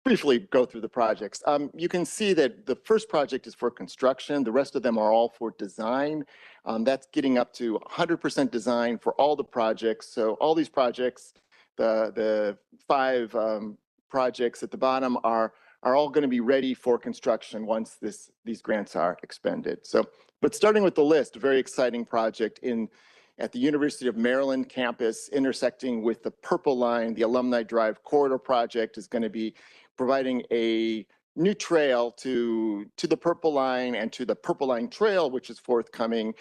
briefly go through the projects. You can see that the first project is for construction. The rest of them are all for design. That's getting up to 100% design for all the projects. So all these projects, the 5 projects at the bottom are all going to be ready for construction once these grants are expended. So, but starting with the list, a very exciting project at the University of Maryland campus, intersecting with the Purple Line. The Alumni Drive Corridor project is going to be providing a new trail to the Purple Line and to the Purple Line Trail, which is forthcoming,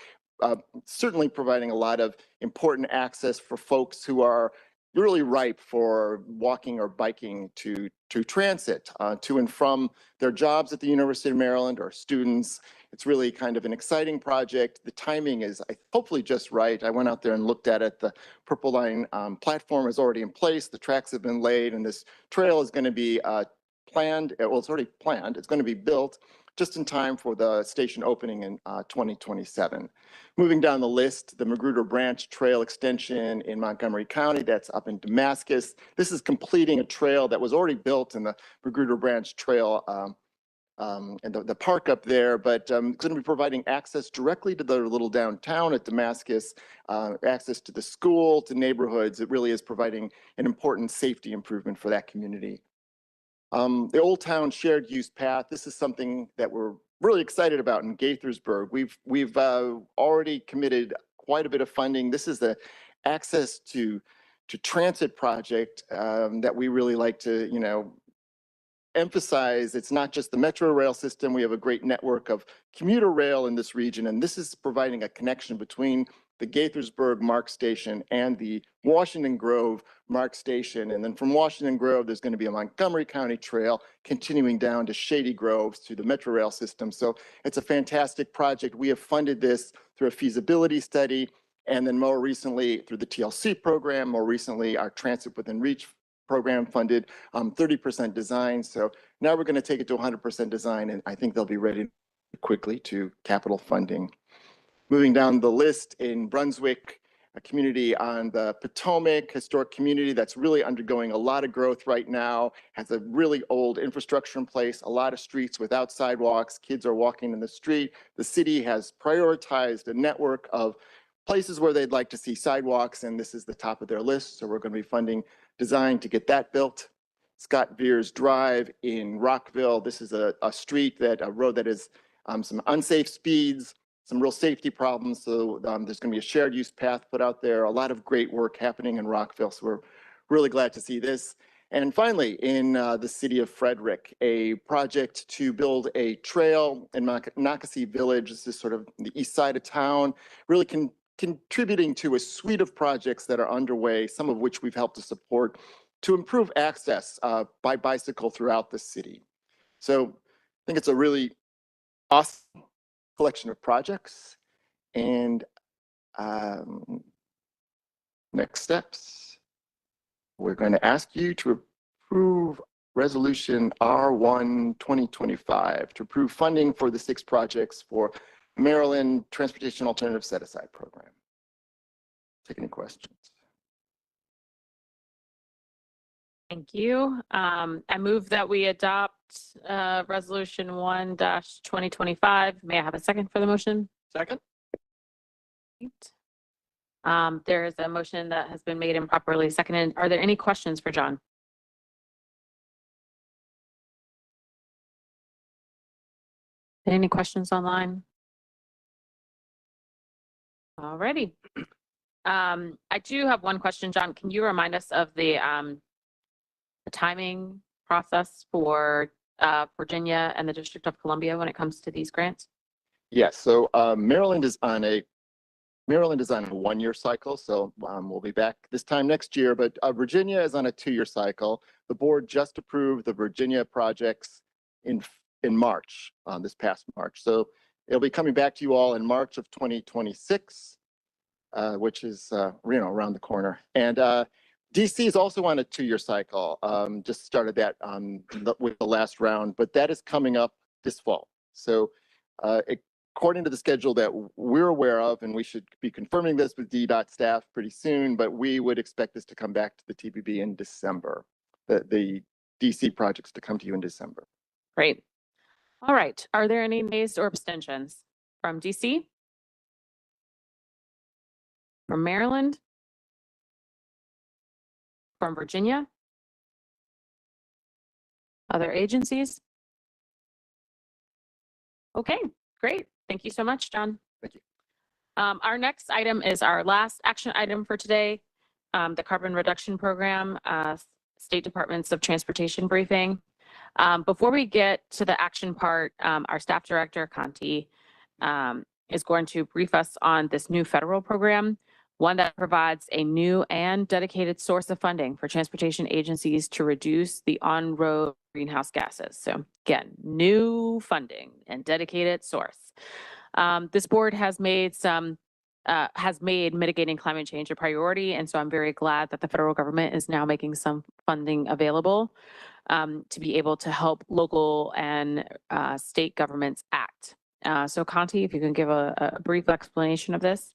certainly providing a lot of important access for folks who are really ripe for walking or biking to transit to and from their jobs at the University of Maryland or students. It's really kind of an exciting project. The timing is hopefully just right. I went out there and looked at it. The Purple Line platform is already in place. The tracks have been laid, and this trail is going to be planned. Well, it's already planned. It's going to be built just in time for the station opening in 2027. Moving down the list, the Magruder Branch Trail Extension in Montgomery County, that's up in Damascus. This is completing a trail that was already built in the Magruder Branch Trail and the park up there, but going to be providing access directly to the little downtown at Damascus, access to the school, to neighborhoods. It really is providing an important safety improvement for that community. The Old Town Shared Use Path, this is something that we're really excited about in Gaithersburg. We've already committed quite a bit of funding. This is the access to transit project that we really like to, emphasize. It's not just the metro rail system. We have a great network of commuter rail in this region, and this is providing a connection between the Gaithersburg MARC station and the Washington Grove MARC station. And then from Washington Grove, there's going to be a Montgomery County trail continuing down to Shady Grove through the metro rail system. So it's a fantastic project. We have funded this through a feasibility study, and then more recently through the TLC program, more recently our Transit Within Reach program funded 30% design. So now we're going to take it to 100% design, and I think they'll be ready quickly to capital funding. Moving down the list, in Brunswick, a community on the Potomac, historic community that's really undergoing a lot of growth right now, has a really old infrastructure in place, a lot of streets without sidewalks, kids are walking in the street. The city has prioritized a network of places where they'd like to see sidewalks, and this is the top of their list. So we're going to be funding design to get that built. Scott Veers Drive in Rockville. This is a road that is some unsafe speeds, some real safety problems. So there's going to be a shared use path put out there. A lot of great work happening in Rockville. So we're really glad to see this. And finally, in the city of Frederick, a project to build a trail in Nocasee Village. This is sort of the east side of town, really contributing to a suite of projects that are underway, some of which we've helped to support to improve access by bicycle throughout the city. So I think it's a really awesome collection of projects. And next steps. we're going to ask you to approve Resolution R1 2025 to approve funding for the 6 projects for Maryland Transportation Alternative Set-Aside Program. Take any questions? Thank you. I move that we adopt Resolution 1-2025. May I have a second for the motion? Second? There is a motion that has been made and properly seconded. Are there any questions for John? Any questions online? All righty. I do have one question, John. Can you remind us of the timing process for Virginia and the District of Columbia when it comes to these grants? Yes, so Maryland is on a 1-year cycle, so we'll be back this time next year, but Virginia is on a 2-year cycle. The board just approved the Virginia projects in March, this past March. So it'll be coming back to you all in March of 2026, which is around the corner. And DC is also on a 2-year cycle. Just started that with the last round, but that is coming up this fall. So according to the schedule that we're aware of, and we should be confirming this with DDOT staff pretty soon, but we would expect this to come back to the TPB in December, the DC projects to come to you in December. Great. All right. Are there any nays or abstentions from DC? From Maryland? From Virginia? Other agencies? Okay, great. Thank you so much, John. Thank you. Our next item is our last action item for today, the Carbon Reduction Program, State Departments of Transportation briefing. Before we get to the action part, our staff director, Conti, is going to brief us on this new federal program, one that provides a new and dedicated source of funding for transportation agencies to reduce the on-road greenhouse gases. So again, new funding and dedicated source. This board has made mitigating climate change a priority, and so I'm very glad that the federal government is now making some funding available to be able to help local and state governments act. So Conti, if you can give a brief explanation of this.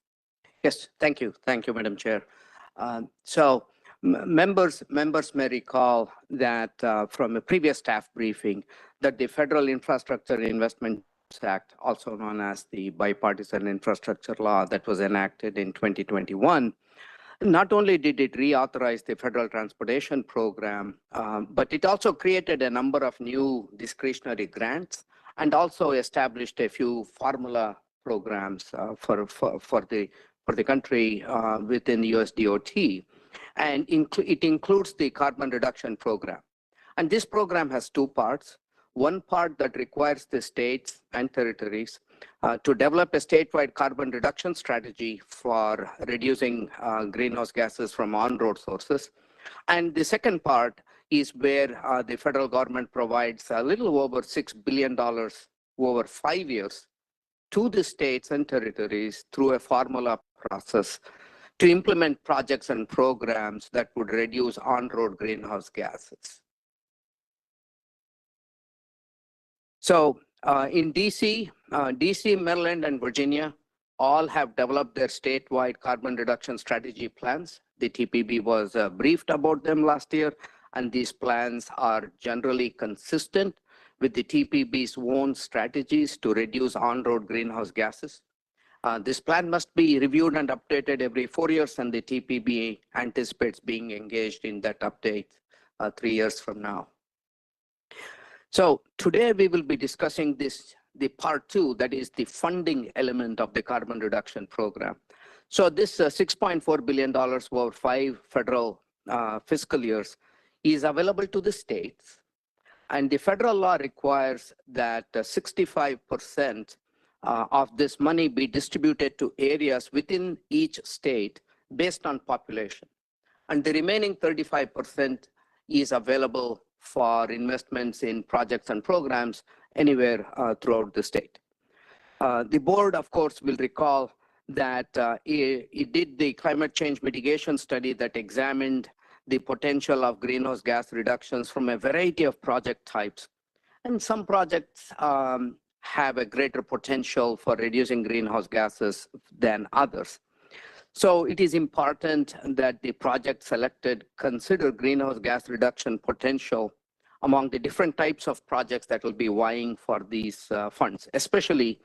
Yes, thank you. Thank you, Madam Chair. Members may recall that from a previous staff briefing that the Federal Infrastructure Investment Act, also known as the Bipartisan Infrastructure Law that was enacted in 2021, not only did it reauthorize the federal transportation program, but it also created a number of new discretionary grants and also established a few formula programs for the country within the US DOT. And it includes the carbon reduction program. And this program has 2 parts. One part that requires the states and territories to develop a statewide carbon reduction strategy for reducing greenhouse gases from on-road sources. And the second part is where the federal government provides a little over $6 billion over 5 years to the states and territories through a formula process to implement projects and programs that would reduce on-road greenhouse gases. So in DC, Maryland, and Virginia all have developed their statewide carbon reduction strategy plans. The TPB was briefed about them last year, and these plans are generally consistent with the TPB's own strategies to reduce on-road greenhouse gases. This plan must be reviewed and updated every 4 years, and the TPB anticipates being engaged in that update 3 years from now. So today we will be discussing the part 2, that is the funding element of the carbon reduction program. So this $6.4 billion over 5 federal fiscal years is available to the states. And the federal law requires that 65% of this money be distributed to areas within each state based on population. And the remaining 35% is available for investments in projects and programs anywhere throughout the state. The board, of course, will recall that it did the climate change mitigation study that examined the potential of greenhouse gas reductions from a variety of project types. And some projects have a greater potential for reducing greenhouse gases than others. So it is important that the project selected consider greenhouse gas reduction potential among the different types of projects that will be vying for these funds, especially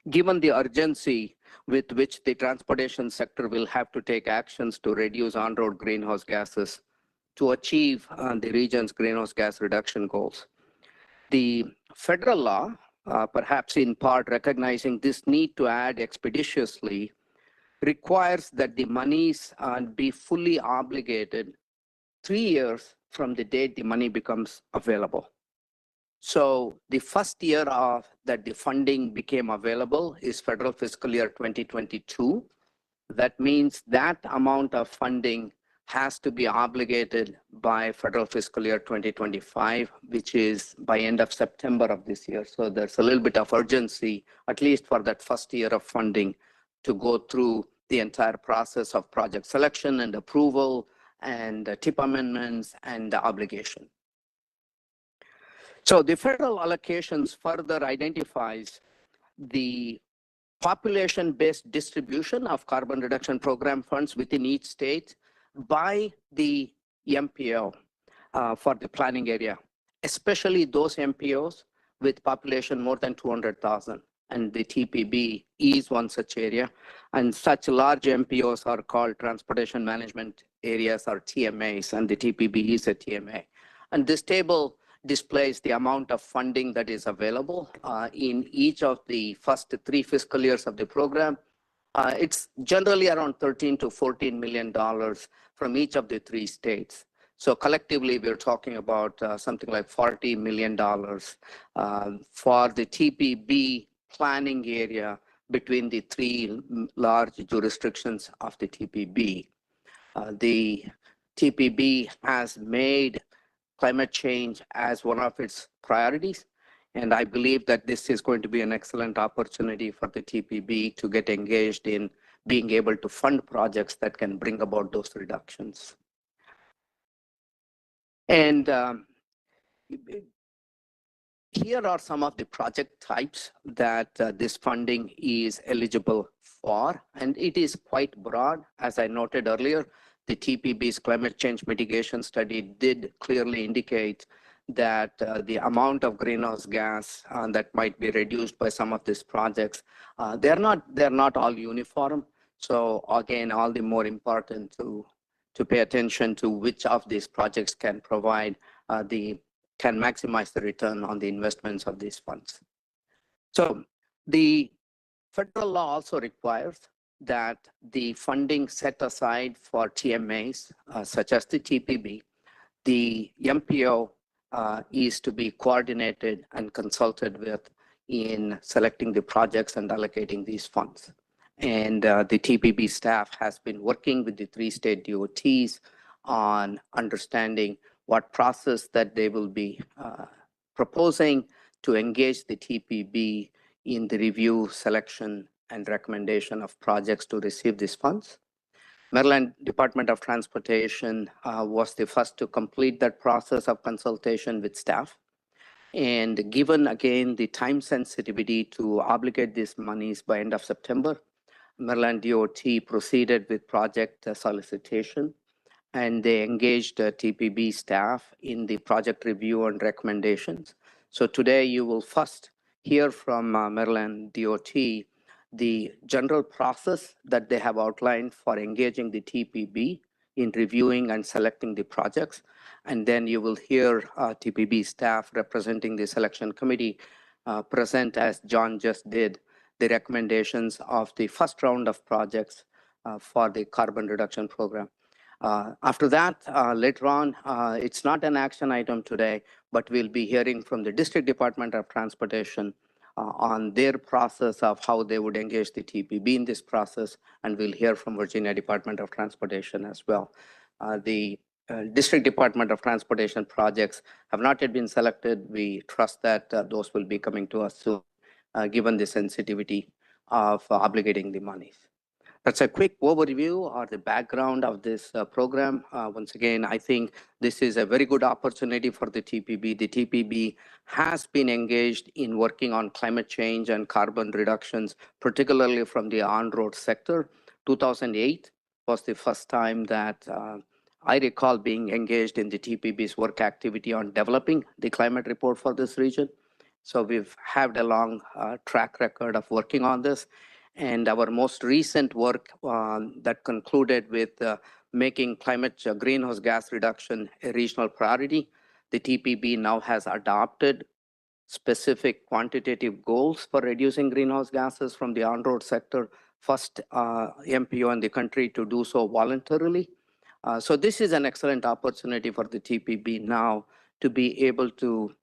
given the urgency with which the transportation sector will have to take actions to reduce on-road greenhouse gases to achieve the region's greenhouse gas reduction goals. The federal law, perhaps in part recognizing this need to add expeditiously, requires that the monies be fully obligated 3 years from the date the money becomes available. So the first year that the funding became available is federal fiscal year 2022. That means that amount of funding has to be obligated by federal fiscal year 2025, which is by end of September of this year. So there's a little bit of urgency, at least for that first year of funding, to go through the entire process of project selection and approval and TIP amendments and the obligation. So the federal allocations further identifies the population-based distribution of carbon reduction program funds within each state by the MPO for the planning area, especially those MPOs with population more than 200,000. And the TPB is one such area. And such large MPOs are called transportation management areas, or TMAs, and the TPB is a TMA. And this table displays the amount of funding that is available in each of the first 3 fiscal years of the program. It's generally around $13 to $14 million from each of the 3 states. So collectively, we're talking about something like $40 million for the TPB planning area between the 3 large jurisdictions of the TPB. The TPB has made climate change as one of its priorities. And I believe that this is going to be an excellent opportunity for the TPB to get engaged in being able to fund projects that can bring about those reductions. And here are some of the project types that this funding is eligible for, and it is quite broad. As I noted earlier, the TPB's climate change mitigation study did clearly indicate that the amount of greenhouse gas that might be reduced by some of these projects, they're not all uniform. So again, all the more important to pay attention to which of these projects can provide can maximize the return on the investments of these funds. So the federal law also requires that the funding set aside for TMAs, such as the TPB, the MPO is to be coordinated and consulted with in selecting the projects and allocating these funds. And the TPB staff has been working with the 3 state DOTs on understanding what process that they will be proposing to engage the TPB in the review, selection, and recommendation of projects to receive these funds. Maryland Department of Transportation was the first to complete that process of consultation with staff. And given, again, the time sensitivity to obligate these monies by end of September, Maryland DOT proceeded with project solicitation, and they engaged TPB staff in the project review and recommendations. So today you will first hear from Maryland DOT the general process that they have outlined for engaging the TPB in reviewing and selecting the projects. And then you will hear TPB staff representing the selection committee present, as John just did, the recommendations of the first round of projects for the carbon reduction program. After that, later on, it's not an action item today, but we'll be hearing from the District Department of Transportation on their process of how they would engage the TPB in this process, and we'll hear from Virginia Department of Transportation as well. The District Department of Transportation projects have not yet been selected. We trust that those will be coming to us soon, given the sensitivity of obligating the monies. That's a quick overview or the background of this program. Once again, I think this is a very good opportunity for the TPB. The TPB has been engaged in working on climate change and carbon reductions, particularly from the on-road sector. 2008 was the first time that I recall being engaged in the TPB's work activity on developing the climate report for this region. So we've had a long track record of working on this. And our most recent work that concluded with making climate greenhouse gas reduction a regional priority. The TPB now has adopted specific quantitative goals for reducing greenhouse gases from the on-road sector, first MPO in the country to do so voluntarily. So this is an excellent opportunity for the TPB now to be able to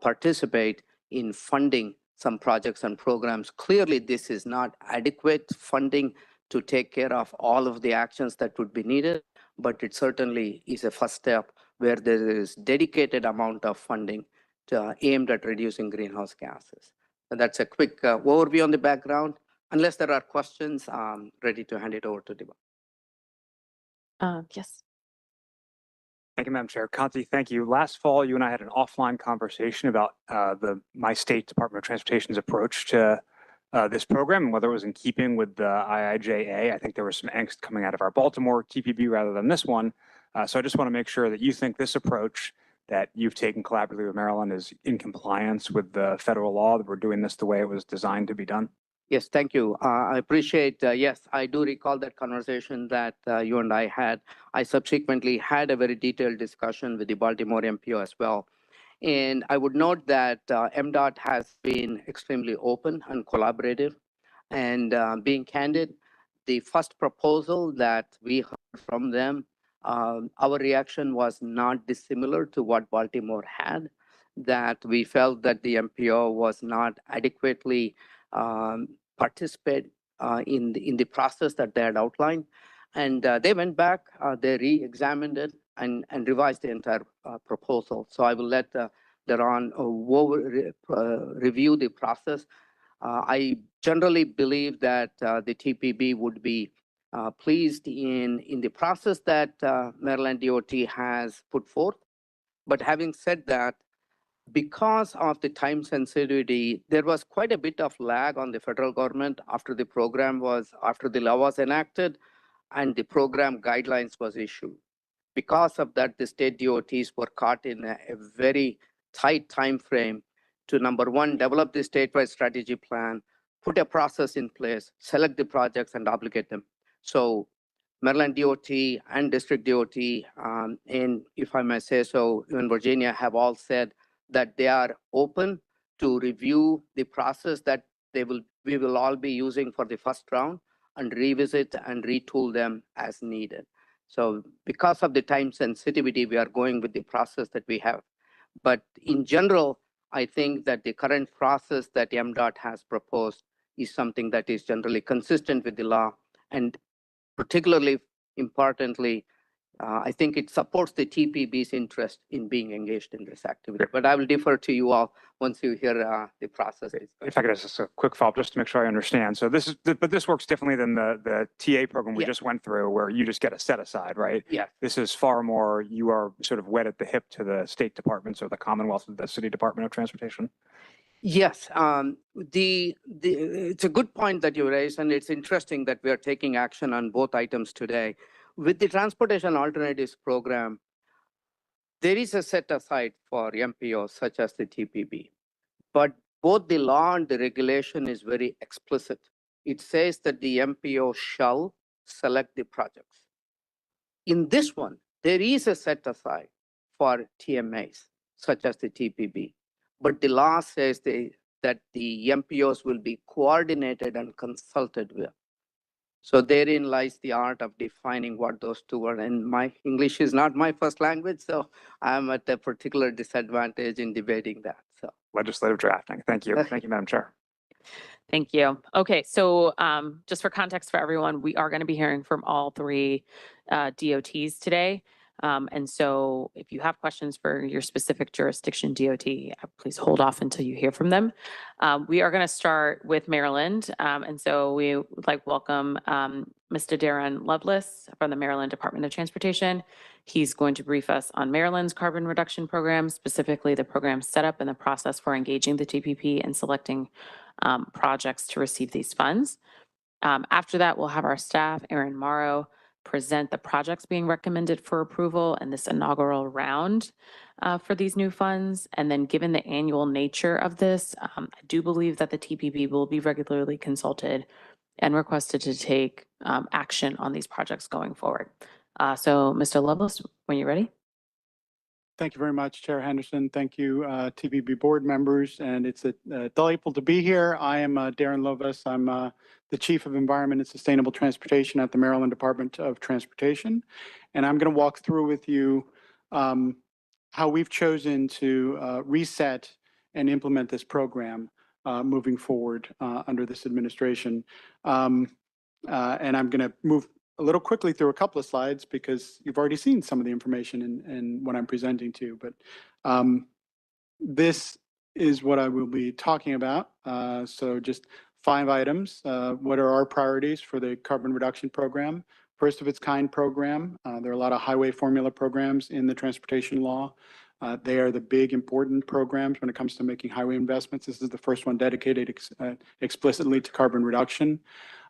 participate in funding some projects and programs. Clearly, this is not adequate funding to take care of all of the actions that would be needed, but it certainly is a first step where there is dedicated amount of funding aimed at reducing greenhouse gases. So that's a quick overview on the background. Unless there are questions, I'm ready to hand it over to Deba. Yes. Thank you, Madam Chair. Kanti, thank you. Last fall, you and I had an offline conversation about my state Department of Transportation's approach to this program and whether it was in keeping with the IIJA. I think there was some angst coming out of our Baltimore TPB rather than this one. So I just want to make sure that you think this approach that you've taken collaboratively with Maryland is in compliance with the federal law, that we're doing this the way it was designed to be done. Yes, thank you. I appreciate, yes, I do recall that conversation that you and I had. I subsequently had a very detailed discussion with the Baltimore MPO as well. And I would note that MDOT has been extremely open and collaborative. And being candid, the first proposal that we heard from them, our reaction was not dissimilar to what Baltimore had, that we felt that the MPO was not adequately participate in the process that they had outlined. And they went back, they re-examined it and revised the entire proposal. So I will let Daron review the process. I generally believe that the TPB would be pleased in the process that Maryland DOT has put forth. But having said that, because of the time sensitivity, there was quite a bit of lag on the federal government after the law was enacted and the program guidelines was issued. Because of that, the state DOTs were caught in a very tight time frame to, number one, develop the statewide strategy plan, put a process in place, select the projects and obligate them. So Maryland DOT and District DOT, and if I may say so, in Virginia have all said that they are open to review the process that we will all be using for the first round and revisit and retool them as needed. So because of the time sensitivity, we are going with the process that we have. But in general, I think that the current process that MDOT has proposed is something that is generally consistent with the law. And particularly importantly, I think it supports the TPB's interest in being engaged in this activity. But I will defer to you all once you hear the process. If I could just a quick follow-up, just to make sure I understand. So this works differently than the TA program we just went through, where you just get a set aside, right? Yeah. This is far more, you are sort of wed at the hip to the state departments or the Commonwealth of the City Department of Transportation. Yes, it's a good point that you raised, and it's interesting that we are taking action on both items today. With the Transportation Alternatives Program, there is a set aside for MPOs such as the TPB, but both the law and the regulation is very explicit. It says that the MPO shall select the projects. In this one, there is a set aside for TMAs such as the TPB, but the law says that the MPOs will be coordinated and consulted with. So therein lies the art of defining what those two are. And my English is not my first language, so I'm at a particular disadvantage in debating that. So legislative drafting. Thank you. Thank you, Madam Chair. Thank you. Okay, so just for context for everyone, we are going to be hearing from all three DOTs today. And so if you have questions for your specific jurisdiction DOT, please hold off until you hear from them. We are going to start with Maryland. And so we would like to welcome Mr. Darren Lovelace from the Maryland Department of Transportation. He's going to brief us on Maryland's carbon reduction program, specifically the program setup and the process for engaging the TPP and selecting projects to receive these funds. After that, we'll have our staff, Aaron Morrow, present the projects being recommended for approval in this inaugural round for these new funds. And then given the annual nature of this, I do believe that the TPP will be regularly consulted and requested to take action on these projects going forward. So Mr. Lovelace, when you're ready. Thank you very much, Chair Henderson. Thank you, TPB board members, and it's delightful to be here. I am Darren Lovelace. I'm the Chief of Environment and Sustainable Transportation at the Maryland Department of Transportation, and I'm going to walk through with you how we've chosen to reset and implement this program moving forward under this administration. And I'm going to move a little quickly through a couple of slides because you've already seen some of the information in what I'm presenting to you, but this is what I will be talking about. So just 5 items. What are our priorities for the carbon reduction program? First of its kind program. There are a lot of highway formula programs in the transportation law. They are the big important programs when it comes to making highway investments. This is the first one dedicated explicitly to carbon reduction.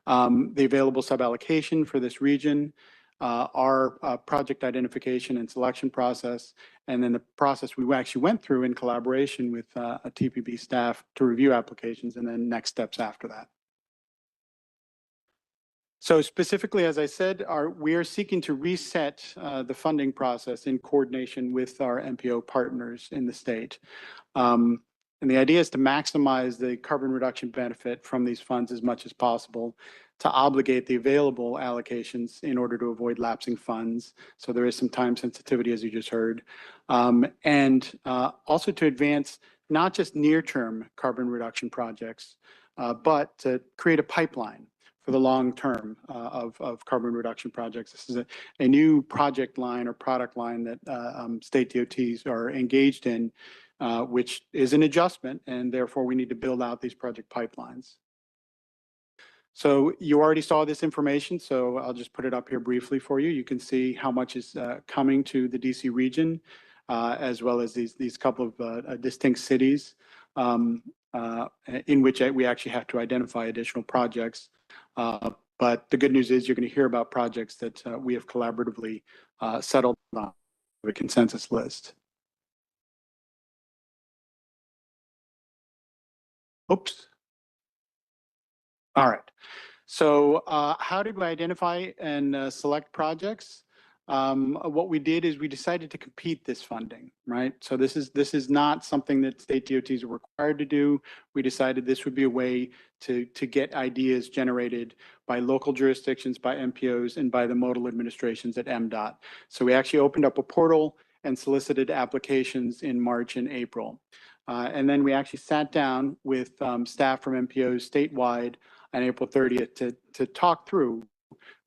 The available sub-allocation for this region, our project identification and selection process, and then the process we actually went through in collaboration with a TPB staff to review applications, and then next steps after that. So specifically, as I said, we are seeking to reset the funding process in coordination with our MPO partners in the state. And the idea is to maximize the carbon reduction benefit from these funds as much as possible, to obligate the available allocations in order to avoid lapsing funds. So there is some time sensitivity, as you just heard. And also to advance not just near-term carbon reduction projects, but to create a pipeline for the long term of carbon reduction projects. This is a new project line or product line that state DOTs are engaged in, which is an adjustment, and therefore we need to build out these project pipelines. So you already saw this information, so I'll just put it up here briefly for you. You can see how much is coming to the DC region, as well as these couple of distinct cities in which we actually have to identify additional projects. But the good news is you're going to hear about projects that we have collaboratively settled on a consensus list. Oops. All right. So how did we identify and select projects? What we did is we decided to compete this funding, right? So this is not something that state DOTs are required to do. We decided this would be a way to get ideas generated by local jurisdictions, by MPOs, and by the modal administrations at MDOT. So we actually opened up a portal and solicited applications in March and April. And then we actually sat down with staff from MPOs statewide on April 30th to talk through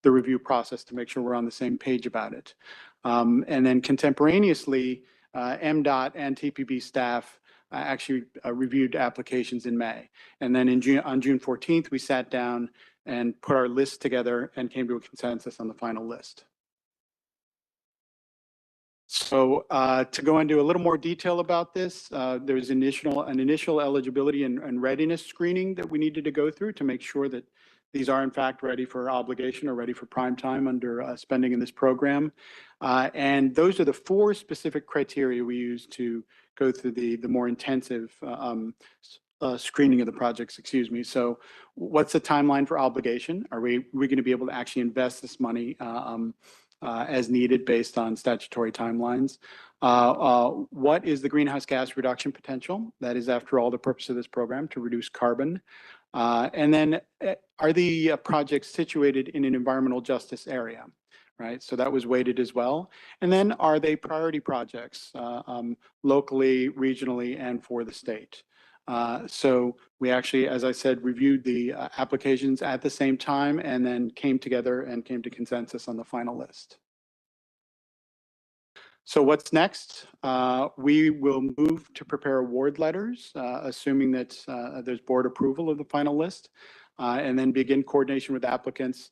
the review process to make sure we're on the same page about it. And then contemporaneously, MDOT and TPB staff actually reviewed applications in May. And then on June 14th, we sat down and put our list together and came to a consensus on the final list. So to go into a little more detail about this, there's an initial eligibility and readiness screening that we needed to go through to make sure that these are in fact ready for obligation or ready for prime time under spending in this program. And those are the 4 specific criteria we use to go through the more intensive screening of the projects, excuse me. So what's the timeline for obligation? Are we going to be able to actually invest this money as needed based on statutory timelines? What is the greenhouse gas reduction potential? That is, after all, the purpose of this program, to reduce carbon. And then are the projects situated in an environmental justice area, right? So that was weighted as well. And then are they priority projects locally, regionally, and for the state? So we actually, as I said, reviewed the applications at the same time and then came together and came to consensus on the final list. So what's next? We will move to prepare award letters, assuming that there's board approval of the final list, and then begin coordination with applicants,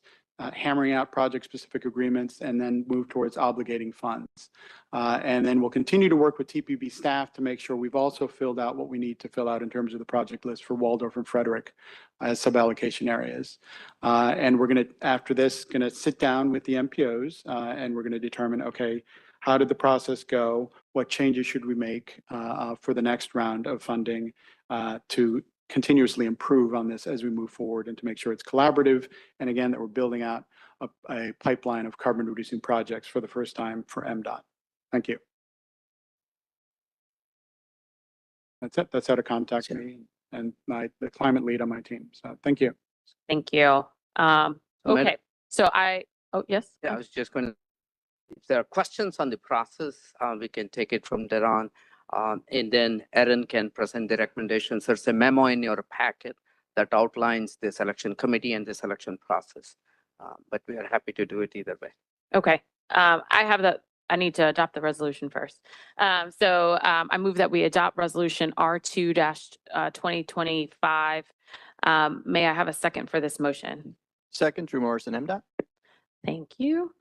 hammering out project-specific agreements, and then move towards obligating funds. And then we'll continue to work with TPB staff to make sure we've also filled out what we need to fill out in terms of the project list for Waldorf and Frederick as sub-allocation areas. And we're going to, after this, going to sit down with the MPOs, and we're going to determine, okay, how did the process go? What changes should we make for the next round of funding to continuously improve on this as we move forward and to make sure it's collaborative, and again, that we're building out a pipeline of carbon reducing projects for the first time for MDOT. Thank you. That's it. That's how to contact me and the climate lead on my team. So thank you. Thank you. Okay, so oh, yes? Yeah, I was just going to, if there are questions on the process, we can take it from there on. And then Erin can present the recommendations. There's a memo in your packet that outlines the selection committee and the selection process. But we are happy to do it either way. Okay, I need to adopt the resolution first. I move that we adopt resolution R2-2025. May I have a second for this motion? Second, Drew Morrison, MDOT. Thank you.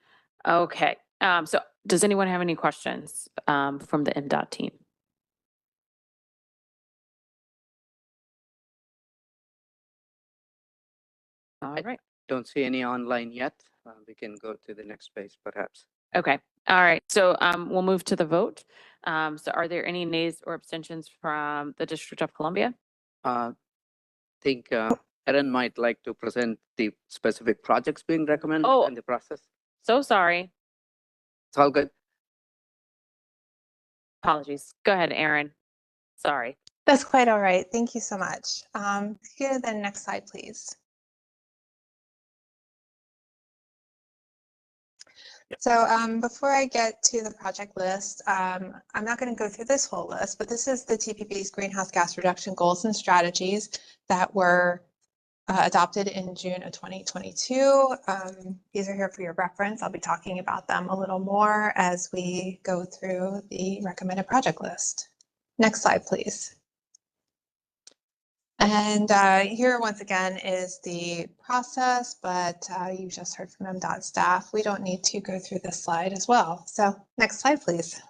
Okay, so does anyone have any questions from the MDOT team? All right. Don't see any online yet. We can go to the next page perhaps. Okay. All right. So we'll move to the vote. So are there any nays or abstentions from the District of Columbia? I think Erin might like to present the specific projects being recommended in the process. So sorry. It's all good. Apologies. Go ahead, Erin. Sorry. That's quite all right. Thank you so much. Here, the next slide, please. So before I get to the project list, I'm not going to go through this whole list, but this is the TPB's greenhouse gas reduction goals and strategies that were adopted in June of 2022. These are here for your reference. I'll be talking about them a little more as we go through the recommended project list. Next slide, please. And here once again is the process, but you just heard from MDOT staff. We don't need to go through this slide as well. So next slide, please.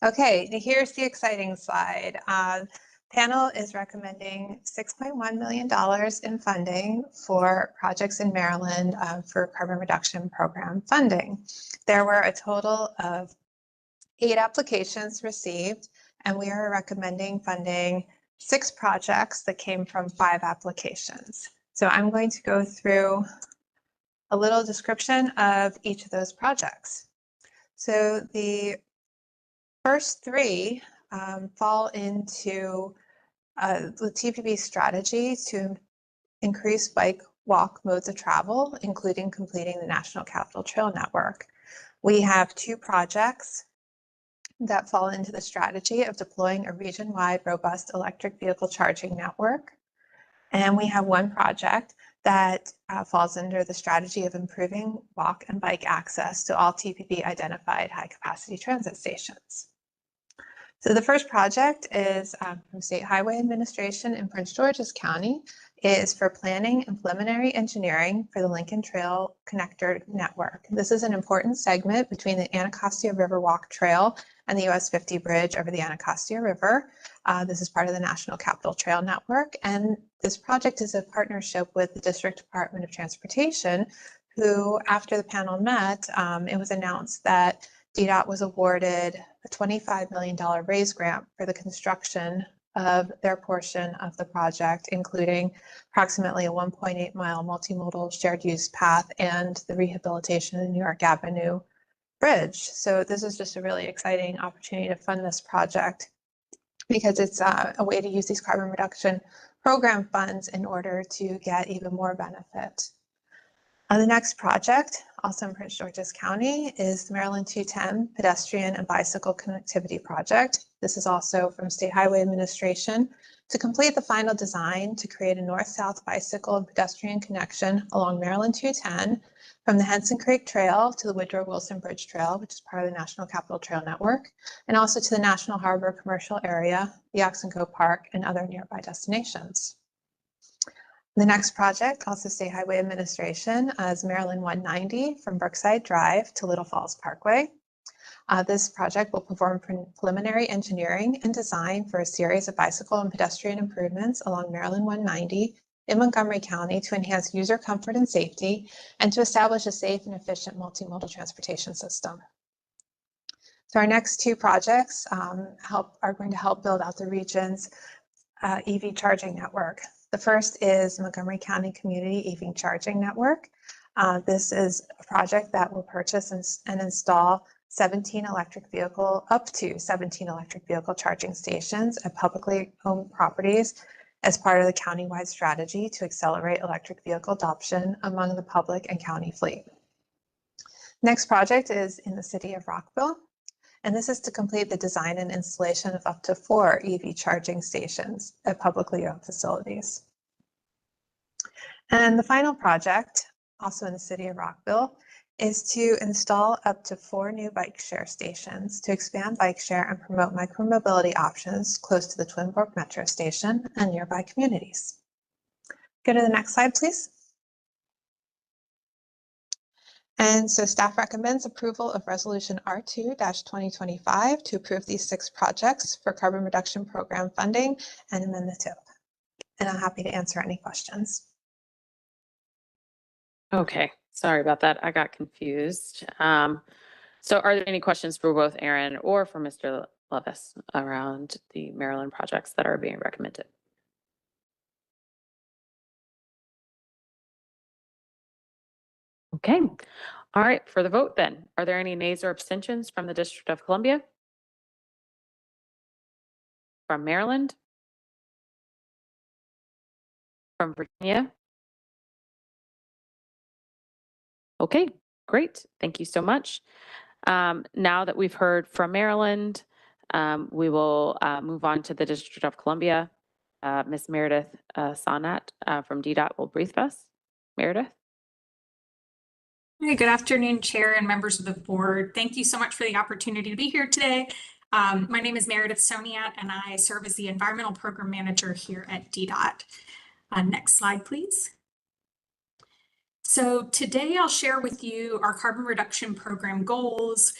Okay, here's the exciting slide. Panel is recommending $6.1 million in funding for projects in Maryland for carbon reduction program funding. There were a total of 8 applications received, and we are recommending funding 6 projects that came from 5 applications. So I'm going to go through a little description of each of those projects. So the first 3 fall into the TPB strategy to increase bike walk modes of travel, including completing the National Capital Trail Network. We have 2 projects that fall into the strategy of deploying a region-wide robust electric vehicle charging network. And we have 1 project that falls under the strategy of improving walk and bike access to all TPB identified high-capacity transit stations. So the first project is from State Highway Administration in Prince George's County. It is for planning and preliminary engineering for the Lincoln Trail Connector Network. This is an important segment between the Anacostia River Walk Trail and the US 50 bridge over the Anacostia River. This is part of the National Capital Trail Network, and this project is a partnership with the District Department of Transportation, who, after the panel met, it was announced that DDOT was awarded a $25 million raise grant for the construction of their portion of the project, including approximately a 1.8-mile multimodal shared use path and the rehabilitation of the New York Avenue Bridge. So this is just a really exciting opportunity to fund this project because it's a way to use these carbon reduction program funds in order to get even more benefit. The next project, also in Prince George's County, is the Maryland 210 Pedestrian and Bicycle Connectivity Project. This is also from State Highway Administration to complete the final design to create a north-south bicycle and pedestrian connection along Maryland 210 from the Henson Creek Trail to the Woodrow Wilson Bridge Trail, which is part of the National Capital Trail Network, and also to the National Harbor Commercial Area, the Oxenco Park, and other nearby destinations. The next project, also State Highway Administration, is Maryland 190 from Brookside Drive to Little Falls Parkway. This project will perform preliminary engineering and design for a series of bicycle and pedestrian improvements along Maryland 190 in Montgomery County to enhance user comfort and safety and to establish a safe and efficient multimodal transportation system. So our next two projects are going to help build out the region's EV charging network. The first is Montgomery County Community EV Charging Network. This is a project that will purchase and install up to 17 electric vehicle charging stations at publicly owned properties as part of the countywide strategy to accelerate electric vehicle adoption among the public and county fleet. Next project is in the city of Rockville, and this is to complete the design and installation of up to 4 EV charging stations at publicly owned facilities. And the final project, also in the city of Rockville, is to install up to 4 new bike share stations to expand bike share and promote micromobility options close to the Twin Brook Metro Station and nearby communities. Go to the next slide, please. And so staff recommends approval of Resolution R2-2025 to approve these 6 projects for carbon reduction program funding and amend the TIP. And I'm happy to answer any questions. Okay, sorry about that. I got confused. So are there any questions for both Aaron or for Mr. Levis around the Maryland projects that are being recommended? Okay, all right, for the vote then, are there any nays or abstentions from the District of Columbia? From Maryland? From Virginia? Okay, great. Thank you so much. Now that we've heard from Maryland, we will move on to the District of Columbia. Ms. Meredith Sonat from DDOT will brief us. Meredith? Hey, good afternoon, Chair and members of the board. Thank you so much for the opportunity to be here today. My name is Meredith Soniat, and I serve as the Environmental Program Manager here at DDOT. Next slide, please. So today I'll share with you our carbon reduction program goals,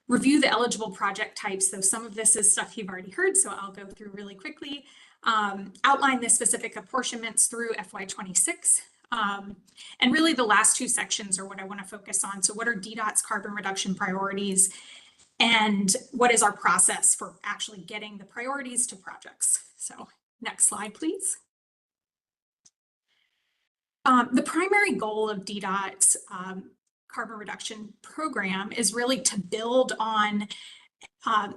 review the eligible project types, though some of this is stuff you've already heard, so I'll go through really quickly, outline the specific apportionments through FY26. And really the last 2 sections are what I want to focus on. So what are DDOT's carbon reduction priorities and what is our process for actually getting the priorities to projects? So next slide, please. The primary goal of DDOT's carbon reduction program is really to build on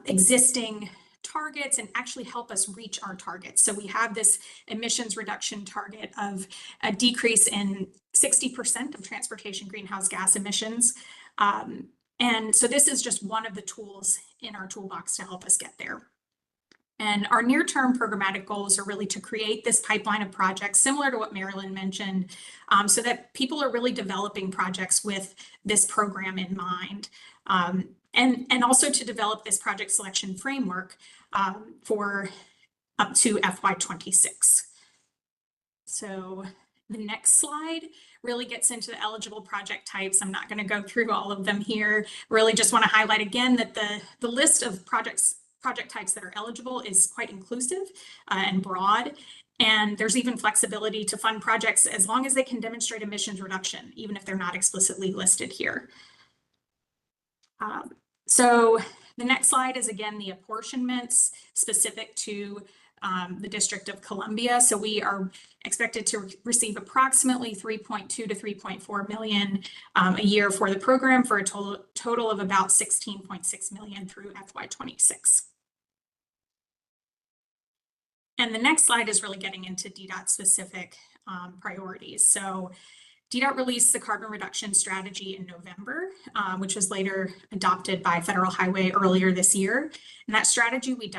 existing targets and actually help us reach our targets. So we have this emissions reduction target of a decrease in 60% of transportation greenhouse gas emissions. And so this is just one of the tools in our toolbox to help us get there. And our near-term programmatic goals are really to create this pipeline of projects similar to what Marilyn mentioned, so that people are really developing projects with this program in mind. And also to develop this project selection framework for up to FY26. So the next slide really gets into the eligible project types. I'm not going to go through all of them here. Really just want to highlight again that the list of project types that are eligible is quite inclusive and broad. And there's even flexibility to fund projects as long as they can demonstrate emissions reduction, even if they're not explicitly listed here. So the next slide is again the apportionments specific to the District of Columbia. So we are expected to receive approximately 3.2 to 3.4 million a year for the program, for a total of about 16.6 million through FY26. And the next slide is really getting into DDOT specific priorities. So DDOT released the carbon reduction strategy in November, which was later adopted by Federal Highway earlier this year. In that strategy, we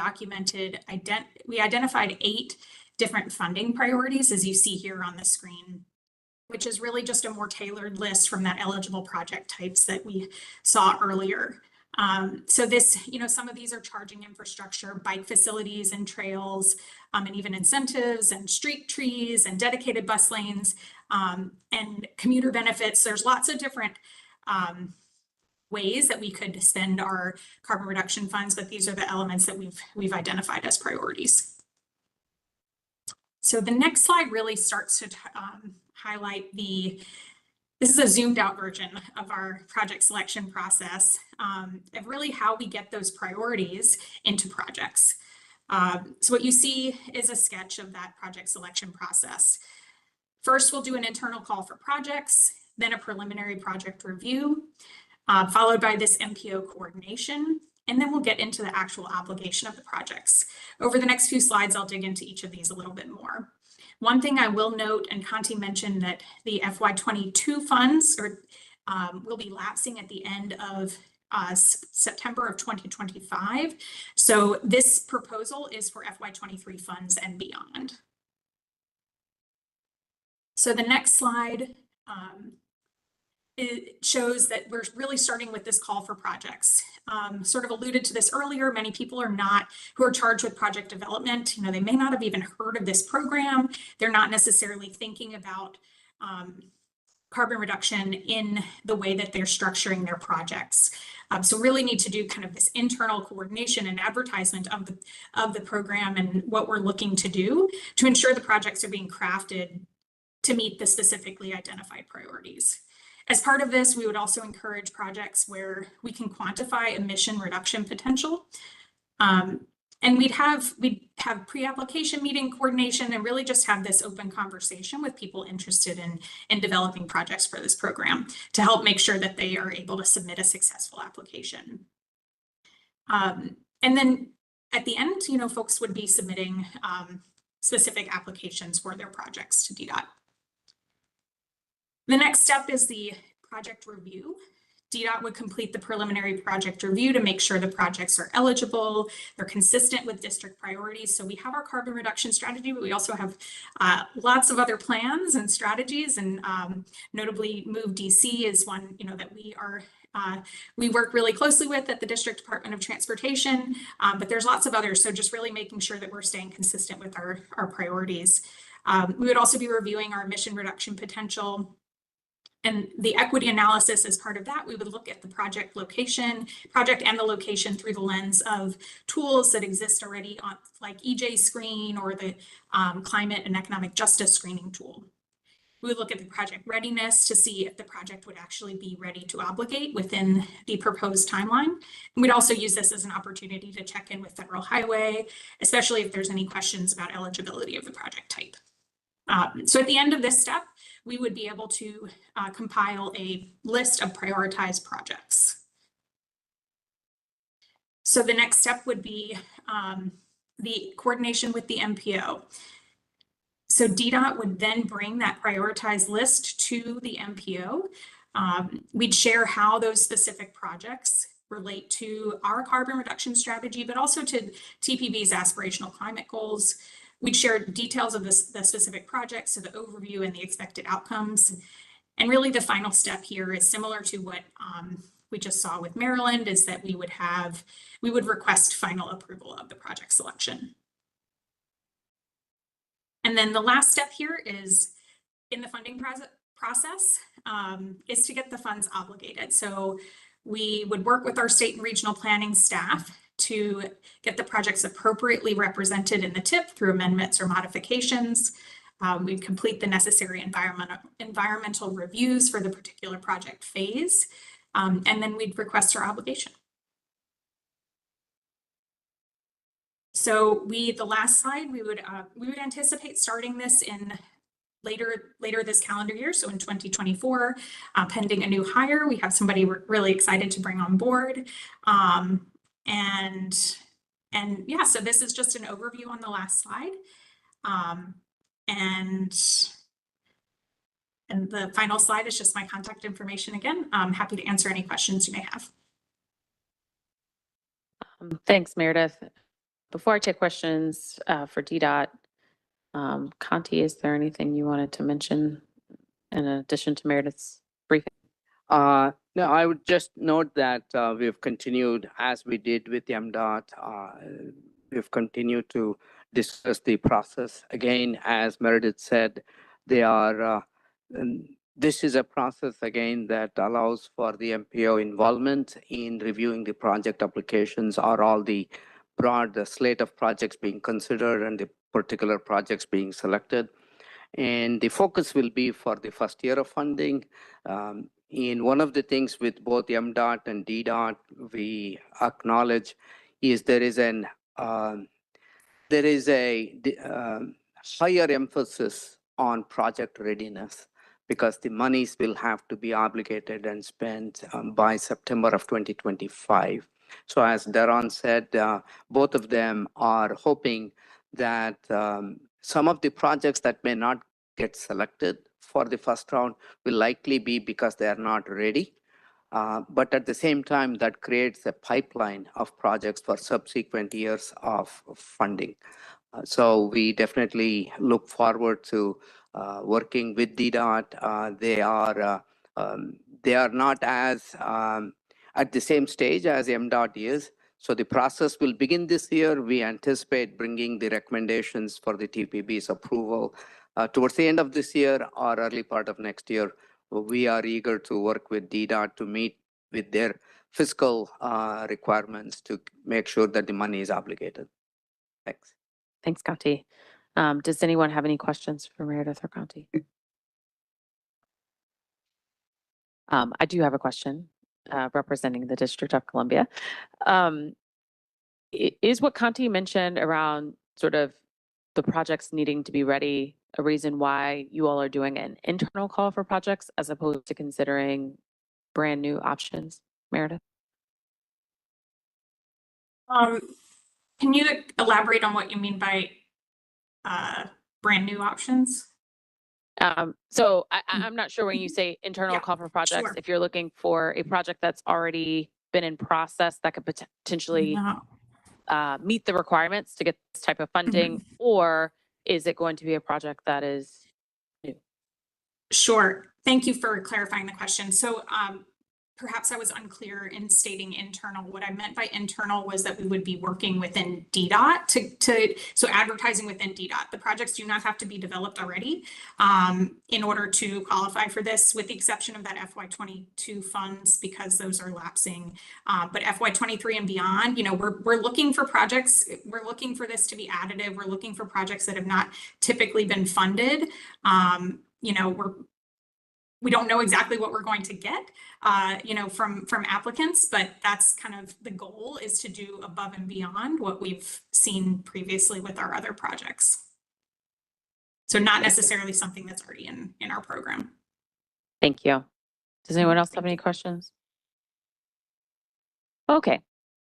identified 8 different funding priorities, as you see here on the screen. which is really just a more tailored list from that eligible project types that we saw earlier. So this, some of these are charging infrastructure, bike facilities and trails, and even incentives and street trees and dedicated bus lanes, and commuter benefits. There's lots of different ways that we could spend our carbon reduction funds, but these are the elements that we've identified as priorities. So the next slide really starts to highlight this is a zoomed out version of our project selection process, of really how we get those priorities into projects. So what you see is a sketch of that project selection process. First, we'll do an internal call for projects, then a preliminary project review, followed by this MPO coordination, and then we'll get into the actual obligation of the projects. Over the next few slides, I'll dig into each of these a little bit more. One thing I will note, and Conti mentioned that the FY22 funds will be lapsing at the end of September of 2025. So this proposal is for FY23 funds and beyond. So the next slide, it shows that we're really starting with this call for projects. Sort of alluded to this earlier, many people who are charged with project development, they may not have even heard of this program. They're not necessarily thinking about carbon reduction in the way that they're structuring their projects. So really need to do kind of this internal coordination and advertisement of the program and what we're looking to do to ensure the projects are being crafted to meet the specifically identified priorities. As part of this, we would also encourage projects where we can quantify emission reduction potential. And we'd have pre-application meeting coordination and really just have this open conversation with people interested in developing projects for this program to help make sure that they are able to submit a successful application. And then at the end, folks would be submitting specific applications for their projects to DDOT. The next step is the project review. DDOT would complete the preliminary project review to make sure the projects are eligible, they're consistent with district priorities. So we have our carbon reduction strategy, but we also have lots of other plans and strategies, and notably Move DC is one that we work really closely with at the District Department of Transportation, but there's lots of others. So just really making sure that we're staying consistent with our priorities. We would also be reviewing our emission reduction potential. And the equity analysis as part of that, we would look at the project and the location through the lens of tools that exist already on like EJ Screen or the climate and economic justice screening tool. We would look at the project readiness to see if the project would actually be ready to obligate within the proposed timeline. And we'd also use this as an opportunity to check in with Federal Highway, especially if there's any questions about eligibility of the project type. So at the end of this step, we would be able to compile a list of prioritized projects. So the next step would be the coordination with the MPO. So DDOT would then bring that prioritized list to the MPO. We'd share how those specific projects relate to our carbon reduction strategy, but also to TPB's aspirational climate goals. We'd share details of the specific projects, so the overview and the expected outcomes. And really the final step here is similar to what we just saw with Maryland, is that we would request final approval of the project selection. And then the last step here is in the funding process is to get the funds obligated. So we would work with our state and regional planning staff to get the projects appropriately represented in the TIP through amendments or modifications. We'd complete the necessary environmental reviews for the particular project phase, and then we'd request our obligation. So the last slide, we would anticipate starting this in later this calendar year, so in 2024, pending a new hire. We have somebody we're really excited to bring on board. And yeah, so this is just an overview on the last slide. And the final slide is just my contact information again. I'm happy to answer any questions you may have. Thanks, Meredith. Before I take questions for DDOT, Conti, is there anything you wanted to mention in addition to Meredith's briefing? No, I would just note that we've continued, as we did with MDOT, we've continued to discuss the process. Again, as Meredith said, they are, this is a process, again, that allows for the MPO involvement in reviewing the project applications or all the broad slate of projects being considered and the particular projects being selected. And the focus will be for the first year of funding. In one of the things with both MDOT and DDOT, we acknowledge is there is a higher emphasis on project readiness because the monies will have to be obligated and spent by September of 2025. So as Daron said, both of them are hoping that some of the projects that may not get selected for the first round will likely be because they are not ready. But at the same time, that creates a pipeline of projects for subsequent years of funding. So we definitely look forward to working with DDOT. They are not as at the same stage as MDOT is. So the process will begin this year. We anticipate bringing the recommendations for the TPB's approval towards the end of this year or early part of next year. We are eager to work with DDOT to meet with their fiscal requirements to make sure that the money is obligated. Thanks. Thanks, Conti. Does anyone have any questions for Meredith or Conti? I do have a question representing the District of Columbia. Is what Conti mentioned around sort of the projects needing to be ready a reason why you all are doing an internal call for projects as opposed to considering brand new options, Meredith? Can you elaborate on what you mean by brand new options? So I'm not sure when you say internal call for projects, sure. if you're looking for a project that's already been in process that could potentially meet the requirements to get this type of funding, or is it going to be a project that is new? Sure. Thank you for clarifying the question. So perhaps I was unclear in stating internal. What I meant by internal was that we would be working within DDOT so advertising within DDOT. The projects do not have to be developed already in order to qualify for this, with the exception of that FY22 funds, because those are lapsing. But FY23 and beyond, we're looking for projects. We're looking for this to be additive. We're looking for projects that have not typically been funded. We don't know exactly what we're going to get, from applicants, but that's kind of the goal, is to do above and beyond what we've seen previously with our other projects. So not necessarily something that's already in our program. Thank you. Does anyone else have any questions? Okay.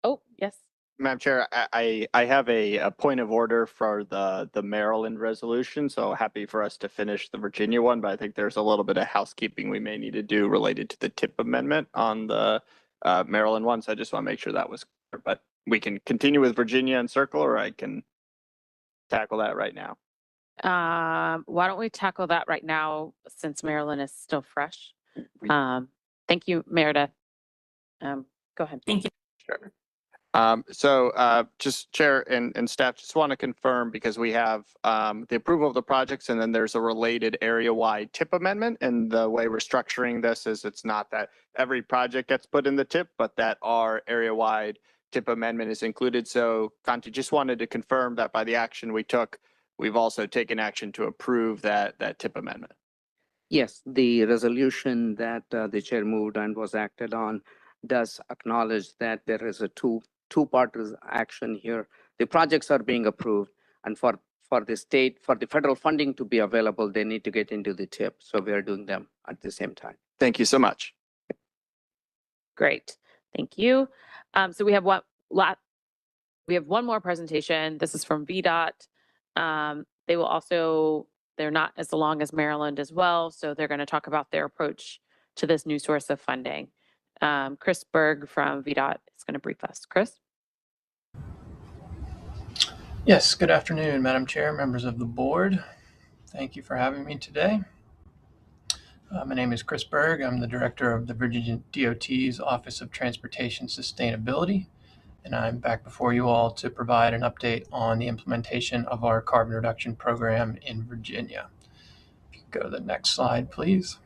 Oh, yes. Madam Chair, I have a point of order for the Maryland resolution, so happy for us to finish the Virginia one, but I think there's a little bit of housekeeping we may need to do related to the TIP amendment on the Maryland one, so I just want to make sure that was clear. But we can continue with Virginia and Circle, or I can tackle that right now. Why don't we tackle that right now since Maryland is still fresh? Thank you, Meredith. Go ahead. Thank you. Sure. Just Chair and staff, just want to confirm, because we have the approval of the projects and then there's a related area-wide TIP amendment, and the way we're structuring this is it's not that every project gets put in the TIP, but that our area-wide TIP amendment is included. So Conti, just wanted to confirm that by the action we took, we've also taken action to approve that TIP amendment. Yes, the resolution that the chair moved and was acted on does acknowledge that there is a two-part action here. The projects are being approved, and for the federal funding to be available, they need to get into the TIP. So we are doing them at the same time. Thank you so much. Great, thank you. So we have one more presentation. This is from VDOT. They're not as long as Maryland as well, so they're going to talk about their approach to this new source of funding. Chris Berg from VDOT is going to brief us. Chris? Yes, good afternoon, Madam Chair, members of the board. Thank you for having me today. My name is Chris Berg. I'm the director of the Virginia DOT's Office of Transportation Sustainability, and I'm back before you all to provide an update on the implementation of our carbon reduction program in Virginia. If you could go to the next slide, please.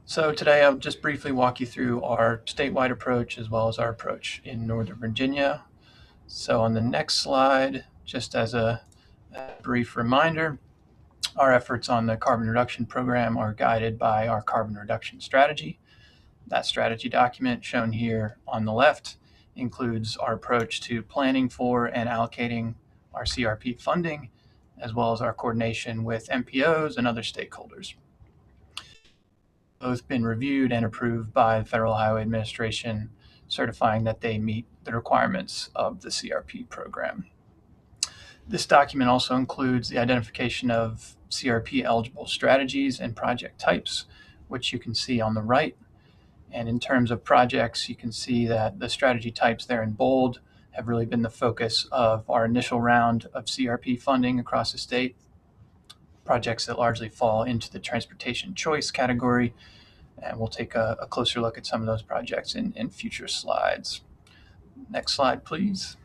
So today I'll just briefly walk you through our statewide approach as well as our approach in Northern Virginia. So on the next slide, just as a brief reminder, our efforts on the carbon reduction program are guided by our carbon reduction strategy. That strategy document shown here on the left includes our approach to planning for and allocating our CRP funding, as well as our coordination with MPOs and other stakeholders. Both been reviewed and approved by the Federal Highway Administration, certifying that they meet the requirements of the CRP program. This document also includes the identification of CRP eligible strategies and project types, which you can see on the right. And in terms of projects, you can see that the strategy types there in bold have really been the focus of our initial round of CRP funding across the state. Projects that largely fall into the transportation choice category. And we'll take a closer look at some of those projects in future slides. Next slide, please.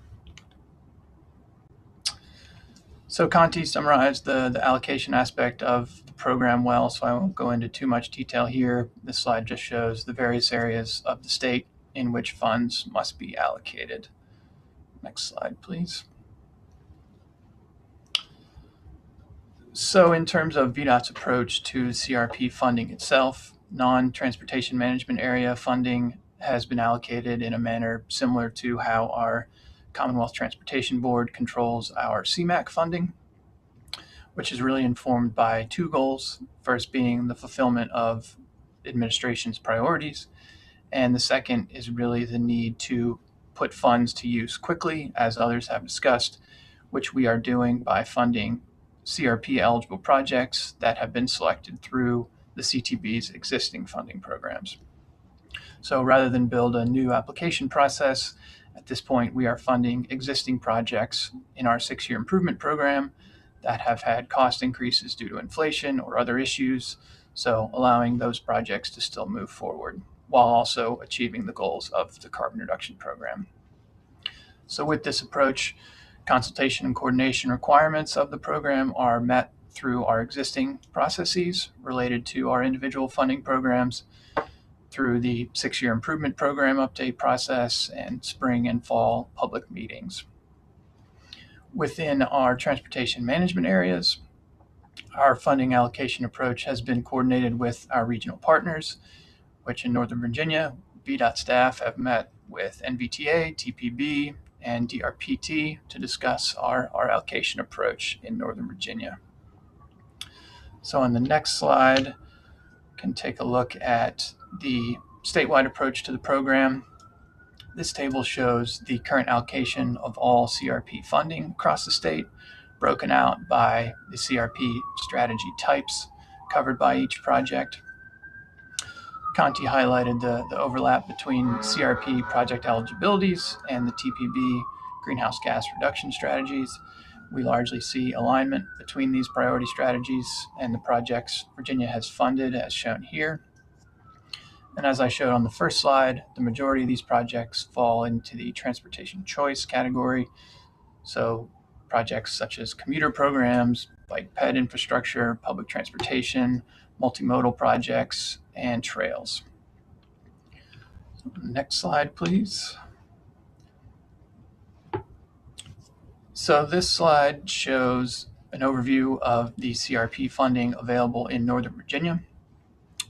So Conti summarized the allocation aspect of the program well, so I won't go into too much detail here. This slide just shows the various areas of the state in which funds must be allocated. Next slide, please. So in terms of VDOT's approach to CRP funding itself, non-transportation management area funding has been allocated in a manner similar to how our Commonwealth Transportation Board controls our CMAQ funding, which is really informed by two goals. First being the fulfillment of administration's priorities, and the second is really the need to put funds to use quickly, as others have discussed, which we are doing by funding CRP eligible projects that have been selected through the CTB's existing funding programs. So rather than build a new application process, at this point we are funding existing projects in our 6-year improvement program that have had cost increases due to inflation or other issues, so allowing those projects to still move forward while also achieving the goals of the carbon reduction program. So with this approach, consultation and coordination requirements of the program are met through our existing processes related to our individual funding programs, through the 6-year improvement program update process and spring and fall public meetings. Within our transportation management areas, our funding allocation approach has been coordinated with our regional partners, which in Northern Virginia, VDOT staff have met with NVTA, TPB, and DRPT to discuss our allocation approach in Northern Virginia. So on the next slide, can take a look at the statewide approach to the program. This table shows the current allocation of all CRP funding across the state, broken out by the CRP strategy types covered by each project. Conti highlighted the overlap between CRP project eligibilities and the TPB greenhouse gas reduction strategies. We largely see alignment between these priority strategies and the projects Virginia has funded, as shown here. And as I showed on the first slide, the majority of these projects fall into the transportation choice category. So projects such as commuter programs, bike ped infrastructure, public transportation, multimodal projects, and trails. Next slide, please. So this slide shows an overview of the CRP funding available in Northern Virginia,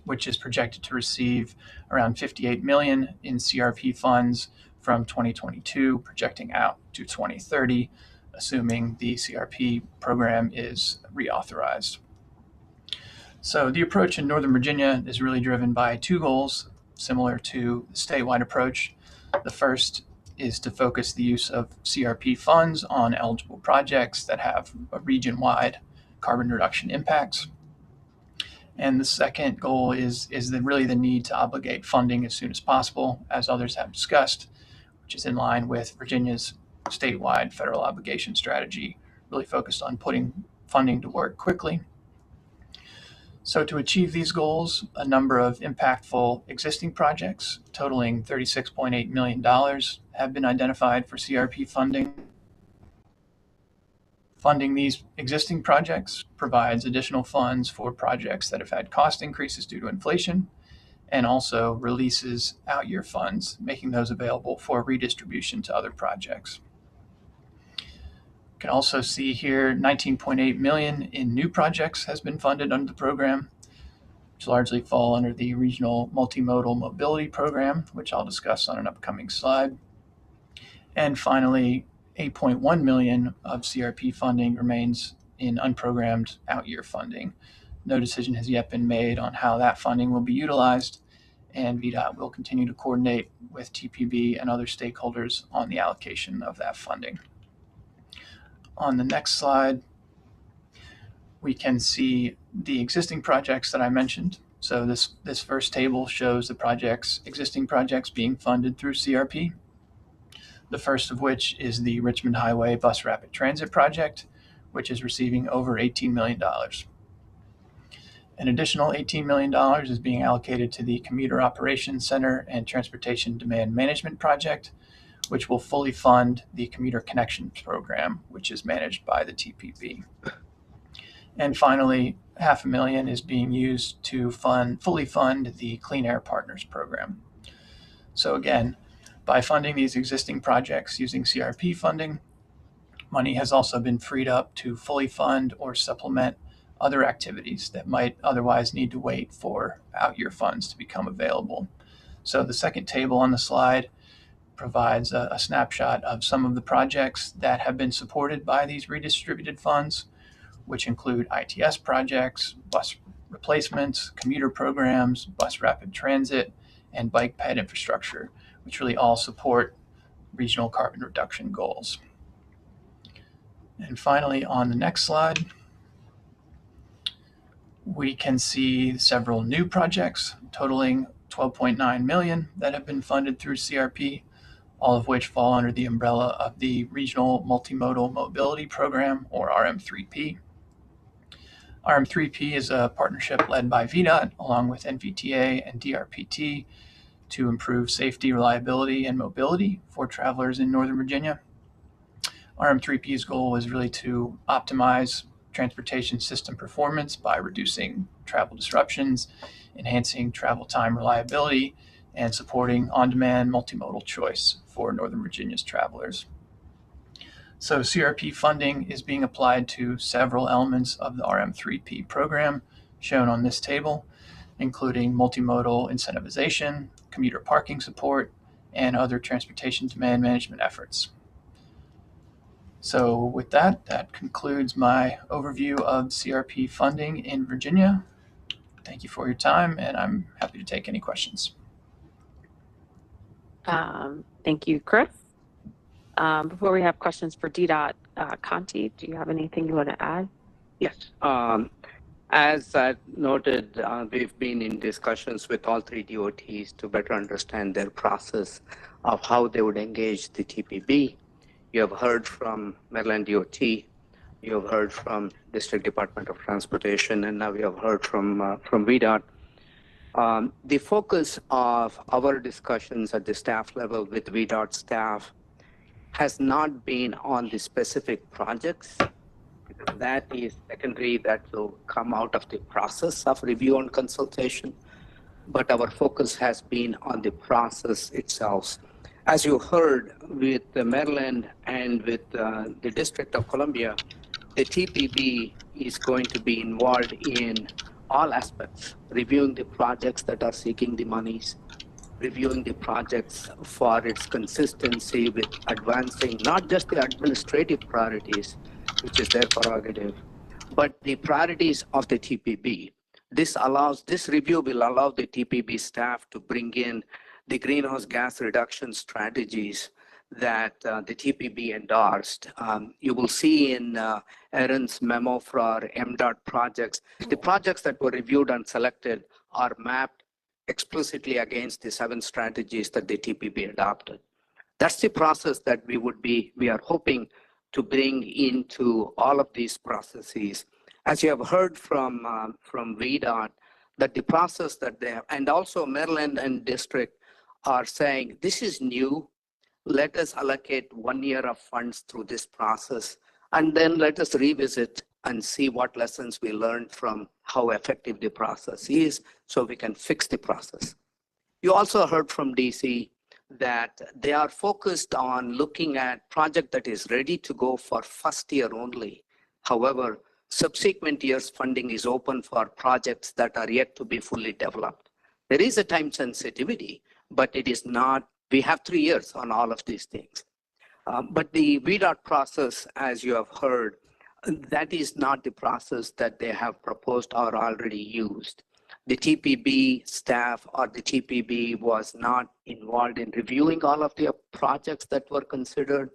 which is projected to receive around $58 million in CRP funds from 2022, projecting out to 2030, assuming the CRP program is reauthorized. So the approach in Northern Virginia is really driven by two goals, similar to the statewide approach. The first is to focus the use of CRP funds on eligible projects that have a region-wide carbon reduction impacts. And the second goal is really the need to obligate funding as soon as possible, as others have discussed, which is in line with Virginia's statewide federal obligation strategy, really focused on putting funding to work quickly. So to achieve these goals, a number of impactful existing projects totaling $36.8 million have been identified for CRP funding. Funding these existing projects provides additional funds for projects that have had cost increases due to inflation, and also releases out-year funds, making those available for redistribution to other projects. You can also see here $19.8 million in new projects has been funded under the program, which largely fall under the Regional Multimodal Mobility Program, which I'll discuss on an upcoming slide. And finally, $8.1 million of CRP funding remains in unprogrammed out-year funding. No decision has yet been made on how that funding will be utilized, and VDOT will continue to coordinate with TPB and other stakeholders on the allocation of that funding. On the next slide, we can see the existing projects that I mentioned. So this first table shows the existing projects being funded through CRP. The first of which is the Richmond Highway Bus Rapid Transit Project, which is receiving over $18 million. An additional $18 million is being allocated to the Commuter Operations Center and Transportation Demand Management Project, which will fully fund the Commuter Connections Program, which is managed by the TPB. And finally, $500,000 is being used to fully fund the Clean Air Partners Program. So again, by funding these existing projects using CRP funding, money has also been freed up to fully fund or supplement other activities that might otherwise need to wait for out-year funds to become available. So the second table on the slide provides a snapshot of some of the projects that have been supported by these redistributed funds, which include ITS projects, bus replacements, commuter programs, bus rapid transit, and bike ped infrastructure, which really all support regional carbon reduction goals. And finally, on the next slide, we can see several new projects totaling $12.9 million that have been funded through CRP, all of which fall under the umbrella of the Regional Multimodal Mobility Program, or RM3P. RM3P is a partnership led by VDOT along with NVTA and DRPT to improve safety, reliability, and mobility for travelers in Northern Virginia. RM3P's goal is really to optimize transportation system performance by reducing travel disruptions, enhancing travel time reliability, and supporting on-demand multimodal choice for Northern Virginia's travelers. So CRP funding is being applied to several elements of the RM3P program shown on this table, including multimodal incentivization, commuter parking support, and other transportation demand management efforts. So with that, that concludes my overview of CRP funding in Virginia. Thank you for your time, and I'm happy to take any questions. Thank you, Chris. Before we have questions for DDOT, Conti, do you have anything you want to add? Yes. As I noted, we've been in discussions with all three DOTs to better understand their process of how they would engage the TPB. You have heard from Maryland DOT, you have heard from District Department of Transportation, and now we have heard from VDOT. The focus of our discussions at the staff level with VDOT staff has not been on the specific projects. That is secondary, that will come out of the process of review and consultation. But our focus has been on the process itself. As you heard with Maryland and with the District of Columbia, the TPB is going to be involved in all aspects, reviewing the projects that are seeking the monies, reviewing the projects for its consistency with advancing not just the administrative priorities, which is their prerogative, but the priorities of the TPB. This review will allow the TPB staff to bring in the greenhouse gas reduction strategies that the TPB endorsed. You will see in Erin's memo for our MDOT projects, the projects that were reviewed and selected are mapped explicitly against the 7 strategies that the TPB adopted. That's the process that we are hoping to bring into all of these processes As you have heard from VDOT, that the process that they have, and also Maryland and district are saying, this is new. Let us allocate 1 year of funds through this process, and then let us revisit and see what lessons we learned from how effective the process is so we can fix the process. You also heard from DC that they are focused on looking at project that is ready to go for first year only. However, subsequent years funding is open for projects that are yet to be fully developed. There is a time sensitivity, but it is not, we have 3 years on all of these things. But the VDOT process, as you have heard, that is not the process that they have proposed or already used. The TPB staff or the TPB was not involved in reviewing all of the projects that were considered.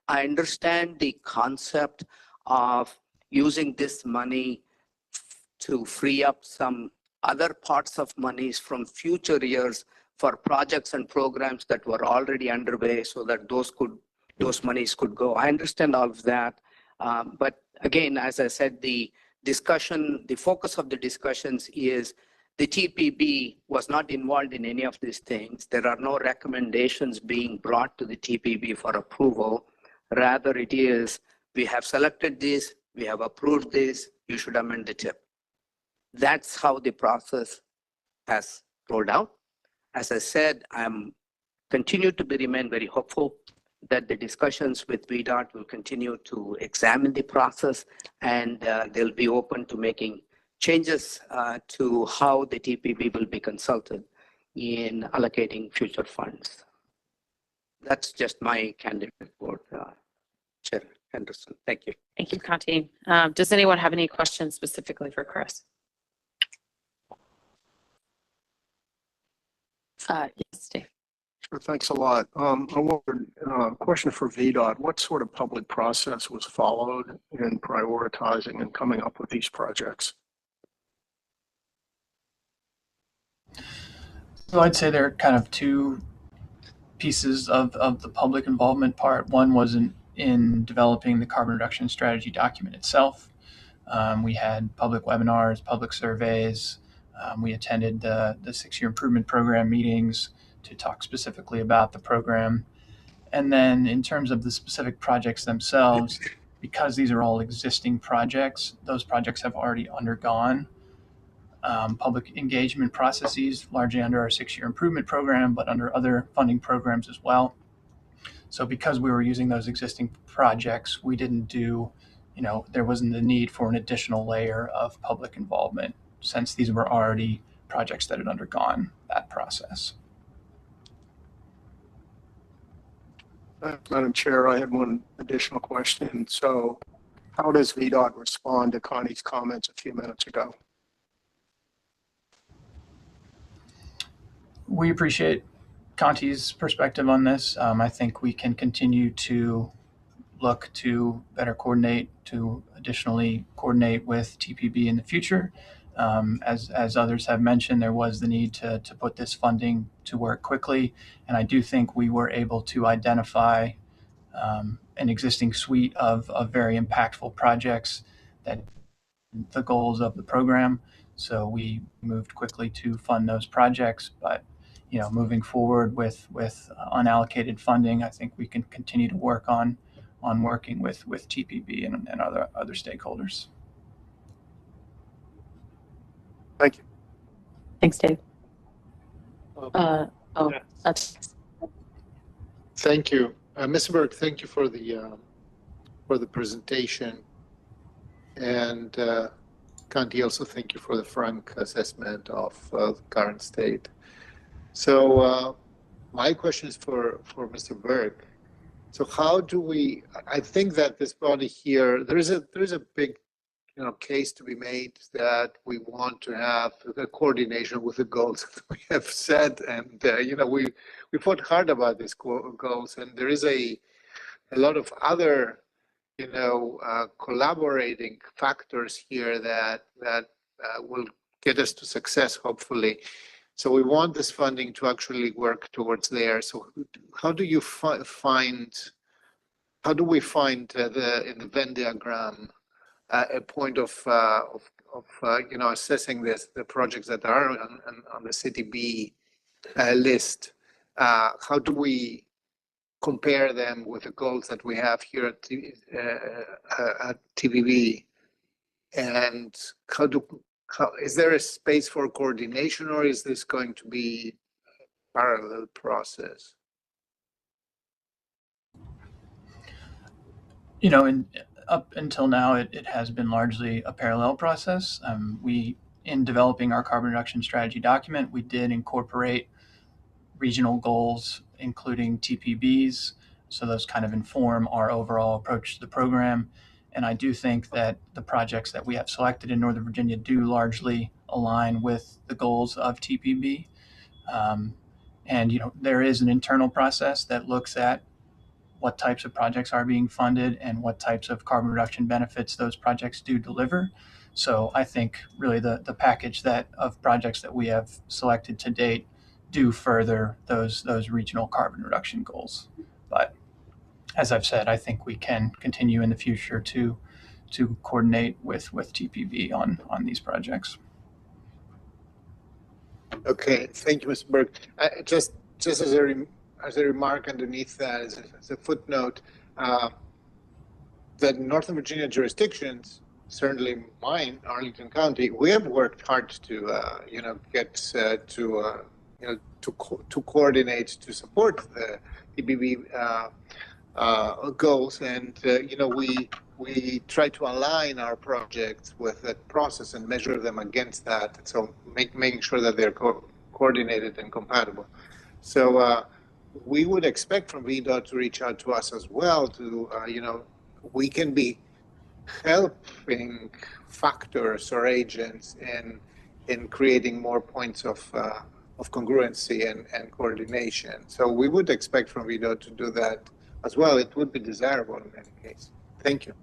I understand the concept of using this money to free up some other parts of monies from future years for projects and programs that were already underway so that those monies could go. I understand all of that. But again, as I said, the focus of the discussions is the TPB was not involved in any of these things. There are no recommendations being brought to the TPB for approval. Rather, it is, we have selected this, we have approved this, you should amend the TIP. That's how the process has rolled out. As I said, I'm continue to remain very hopeful that the discussions with VDOT will continue to examine the process, and they'll be open to making changes to how the TPB will be consulted in allocating future funds. That's just my candid report, Chair Henderson. Thank you. Thank you, Conti. Does anyone have any questions specifically for Chris? Yes, Dave. Sure, thanks a lot. I wondered, question for VDOT, what sort of public process was followed in prioritizing and coming up with these projects? So I'd say there are kind of two pieces of the public involvement part. One was in developing the carbon reduction strategy document itself. We had public webinars, public surveys. We attended the 6-year improvement program meetings to talk specifically about the program. And then in terms of the specific projects themselves, because these are all existing projects, those projects have already undergone public engagement processes, largely under our 6-year improvement program, but under other funding programs as well. So because we were using those existing projects, we didn't do, there wasn't the need for an additional layer of public involvement since these were already projects that had undergone that process. Madam Chair, I had one additional question. So how does VDOT respond to Connie's comments a few minutes ago? We appreciate Conti's perspective on this. I think we can continue to look to better coordinate, to additionally coordinate with TPB in the future. As others have mentioned, there was the need to put this funding to work quickly. And I do think we were able to identify an existing suite of very impactful projects that the goals of the program. So we moved quickly to fund those projects, but moving forward with unallocated funding, I think we can continue to work on working with TPB and other stakeholders. Thank you. Thanks, Dave. Thank you. Mr. Berg, thank you for the presentation. And Conti, also thank you for the frank assessment of the current state. So my question is for Mr. Berg. So how do we, I think that this body here, there is a big case to be made that we want to have the coordination with the goals that we have set, and we fought hard about these goals, and there is a lot of other collaborating factors here that will get us to success, hopefully. So we want this funding to actually work towards there. So how do you find in the Venn diagram a point of you know, assessing the projects that are on the CTB list. How do we compare them with the goals that we have here at TPB? And is there a space for coordination, or is this going to be a parallel process? You know, up until now, it has been largely a parallel process. In developing our carbon reduction strategy document, we did incorporate regional goals, including TPBs. So those kind of inform our overall approach to the program. And I do think that the projects that we have selected in Northern Virginia do largely align with the goals of TPB. And, you know, there is an internal process that looks at what types of projects are being funded and what types of carbon reduction benefits those projects do deliver. So I think really the package of projects that we have selected to date do further those regional carbon reduction goals. But as I've said, I think we can continue in the future to coordinate with TPB on these projects. Okay, thank you, Mr. Berg. Just as a remark underneath that, as a footnote, the Northern Virginia jurisdictions, certainly mine, Arlington County, we have worked hard to you know, get to you know, to coordinate to support the TPB goals, and you know, we try to align our projects with that process and measure them against that. So making sure that they're coordinated and compatible. So we would expect from VDOT to reach out to us as well to, you know, we can be helping factors or agents in creating more points of congruency and coordination. So we would expect from VDOT to do that as well. It would be desirable in any case. Thank you.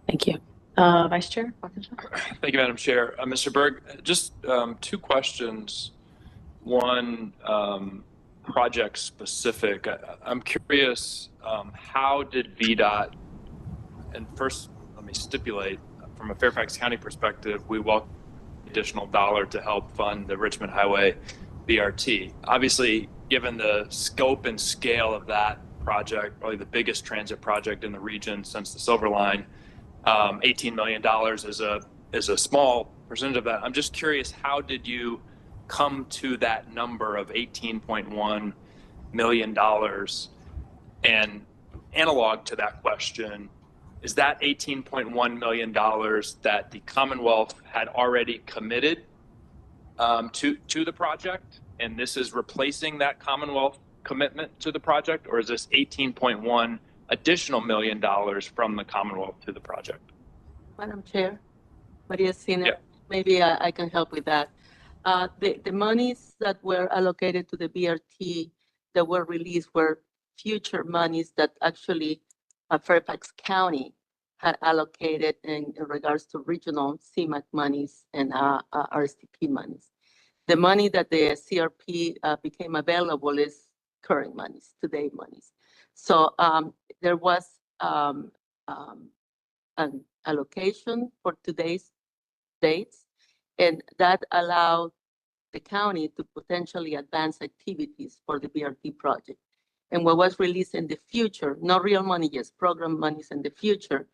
Thank you. Vice Chair? Thank you, Madam Chair. Mr. Berg, just two questions. One, project specific. I'm curious, how did VDOT, and first let me stipulate, from a Fairfax County perspective, we welcome additional dollar to help fund the Richmond Highway BRT. Obviously, given the scope and scale of that project, probably the biggest transit project in the region since the Silver Line, $18 million is a small percentage of that. I'm just curious, how did you come to that number of $18.1 million? And analog to that question, is that $18.1 million that the Commonwealth had already committed to the project, and this is replacing that Commonwealth commitment to the project, or is this 18.1 additional $1 million from the Commonwealth to the project? Madam Chair, Maria Sina, Yeah. maybe I can help with that. The monies that were allocated to the BRT that were released were future monies that actually Fairfax County had allocated in regards to regional CMAQ monies and RSTP monies. The money that the CRP became available is current monies, today monies. So there was an allocation for today's dates, and that allowed the county to potentially advance activities for the BRT project. And what was released in the future, not real money, yes, program monies in the future,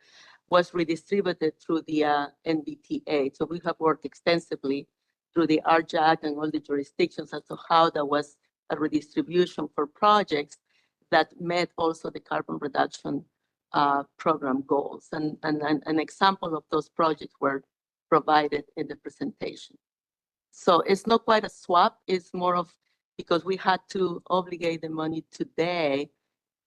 was redistributed through the NBTA. So we have worked extensively through the RJAC and all the jurisdictions as to how that was a redistribution for projects that met also the carbon reduction program goals. And an example of those projects were provided in the presentation. So it's not quite a swap, it's more of, because we had to obligate the money today,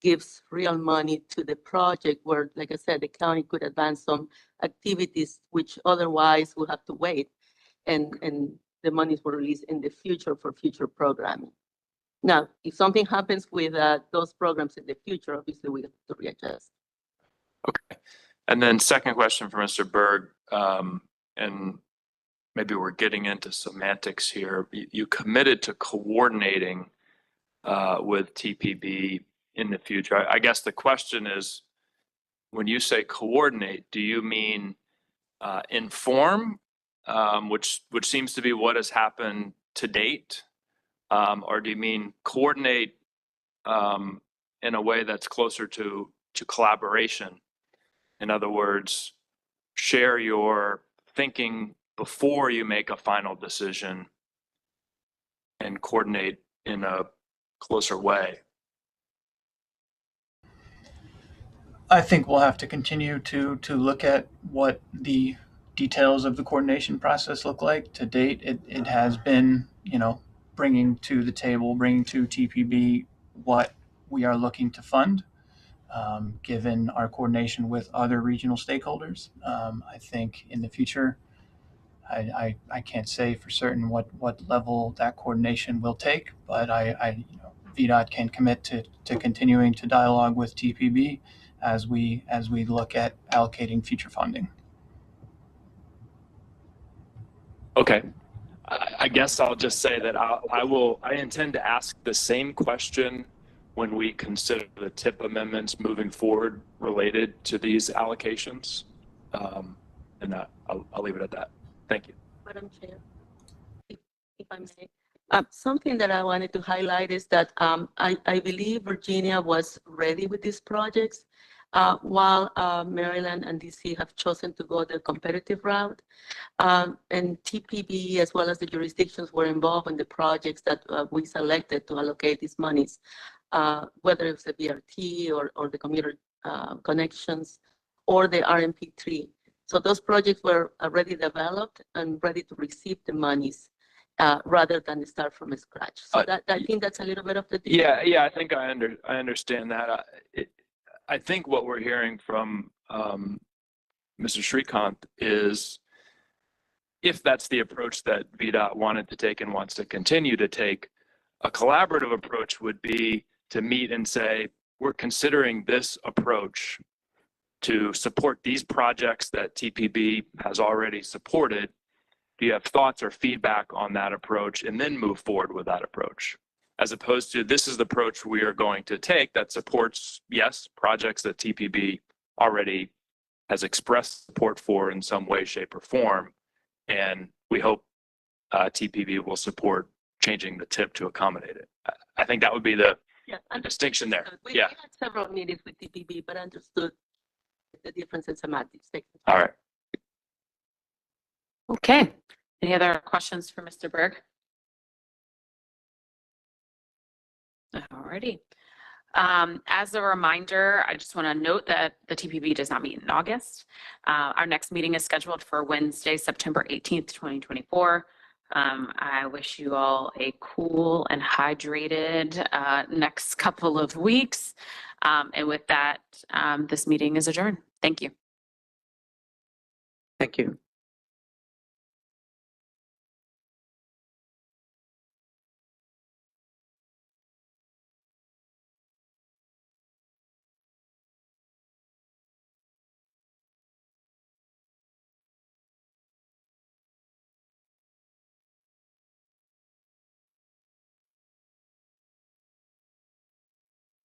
gives real money to the project where, like I said, the county could advance some activities which otherwise would have to wait, and the monies were released in the future for future programming. Now, if something happens with those programs in the future, obviously we have to readjust. Okay. And then second question for Mr. Berg, and maybe we're getting into semantics here. You committed to coordinating with TPB in the future. I guess the question is, when you say coordinate, do you mean inform, which seems to be what has happened to date? Or do you mean coordinate in a way that's closer to collaboration? In other words, share your thinking before you make a final decision and coordinate in a closer way. I think we'll have to continue to look at what the details of the coordination process look like. To date, it has been, bringing to the table, bringing to TPB what we are looking to fund, given our coordination with other regional stakeholders. I think in the future, I can't say for certain what level that coordination will take, but VDOT can commit to continuing to dialogue with TPB as we look at allocating future funding. Okay. I guess I'll just say that I intend to ask the same question when we consider the TIP amendments moving forward related to these allocations. And I'll leave it at that. Thank you. Madam Chair, if I may. Something that I wanted to highlight is that I believe Virginia was ready with these projects, while Maryland and DC have chosen to go the competitive route. And TPB, as well as the jurisdictions, were involved in the projects that we selected to allocate these monies, whether it's the BRT or the commuter connections or the RMP3. So those projects were already developed and ready to receive the monies rather than start from scratch. So I think that's a little bit of the difference. Yeah. I think I understand that. I think what we're hearing from Mr. Shrikant is, if that's the approach that VDOT wanted to take and wants to continue to take, a collaborative approach would be to meet and say, we're considering this approach to support these projects that TPB has already supported. Do you have thoughts or feedback on that approach, and then move forward with that approach? As opposed to, this is the approach we are going to take that supports, yes, projects that TPB already has expressed support for in some way, shape, or form. And we hope TPB will support changing the TIP to accommodate it. I think that would be the distinction there. We had several meetings with TPB, but understood the difference in semantics. All right. Okay. Any other questions for Mr. Berg? All righty. As a reminder, I just want to note that the TPB does not meet in August. Our next meeting is scheduled for Wednesday, September 18th, 2024. I wish you all a cool and hydrated next couple of weeks. And with that, this meeting is adjourned. Thank you. Thank you.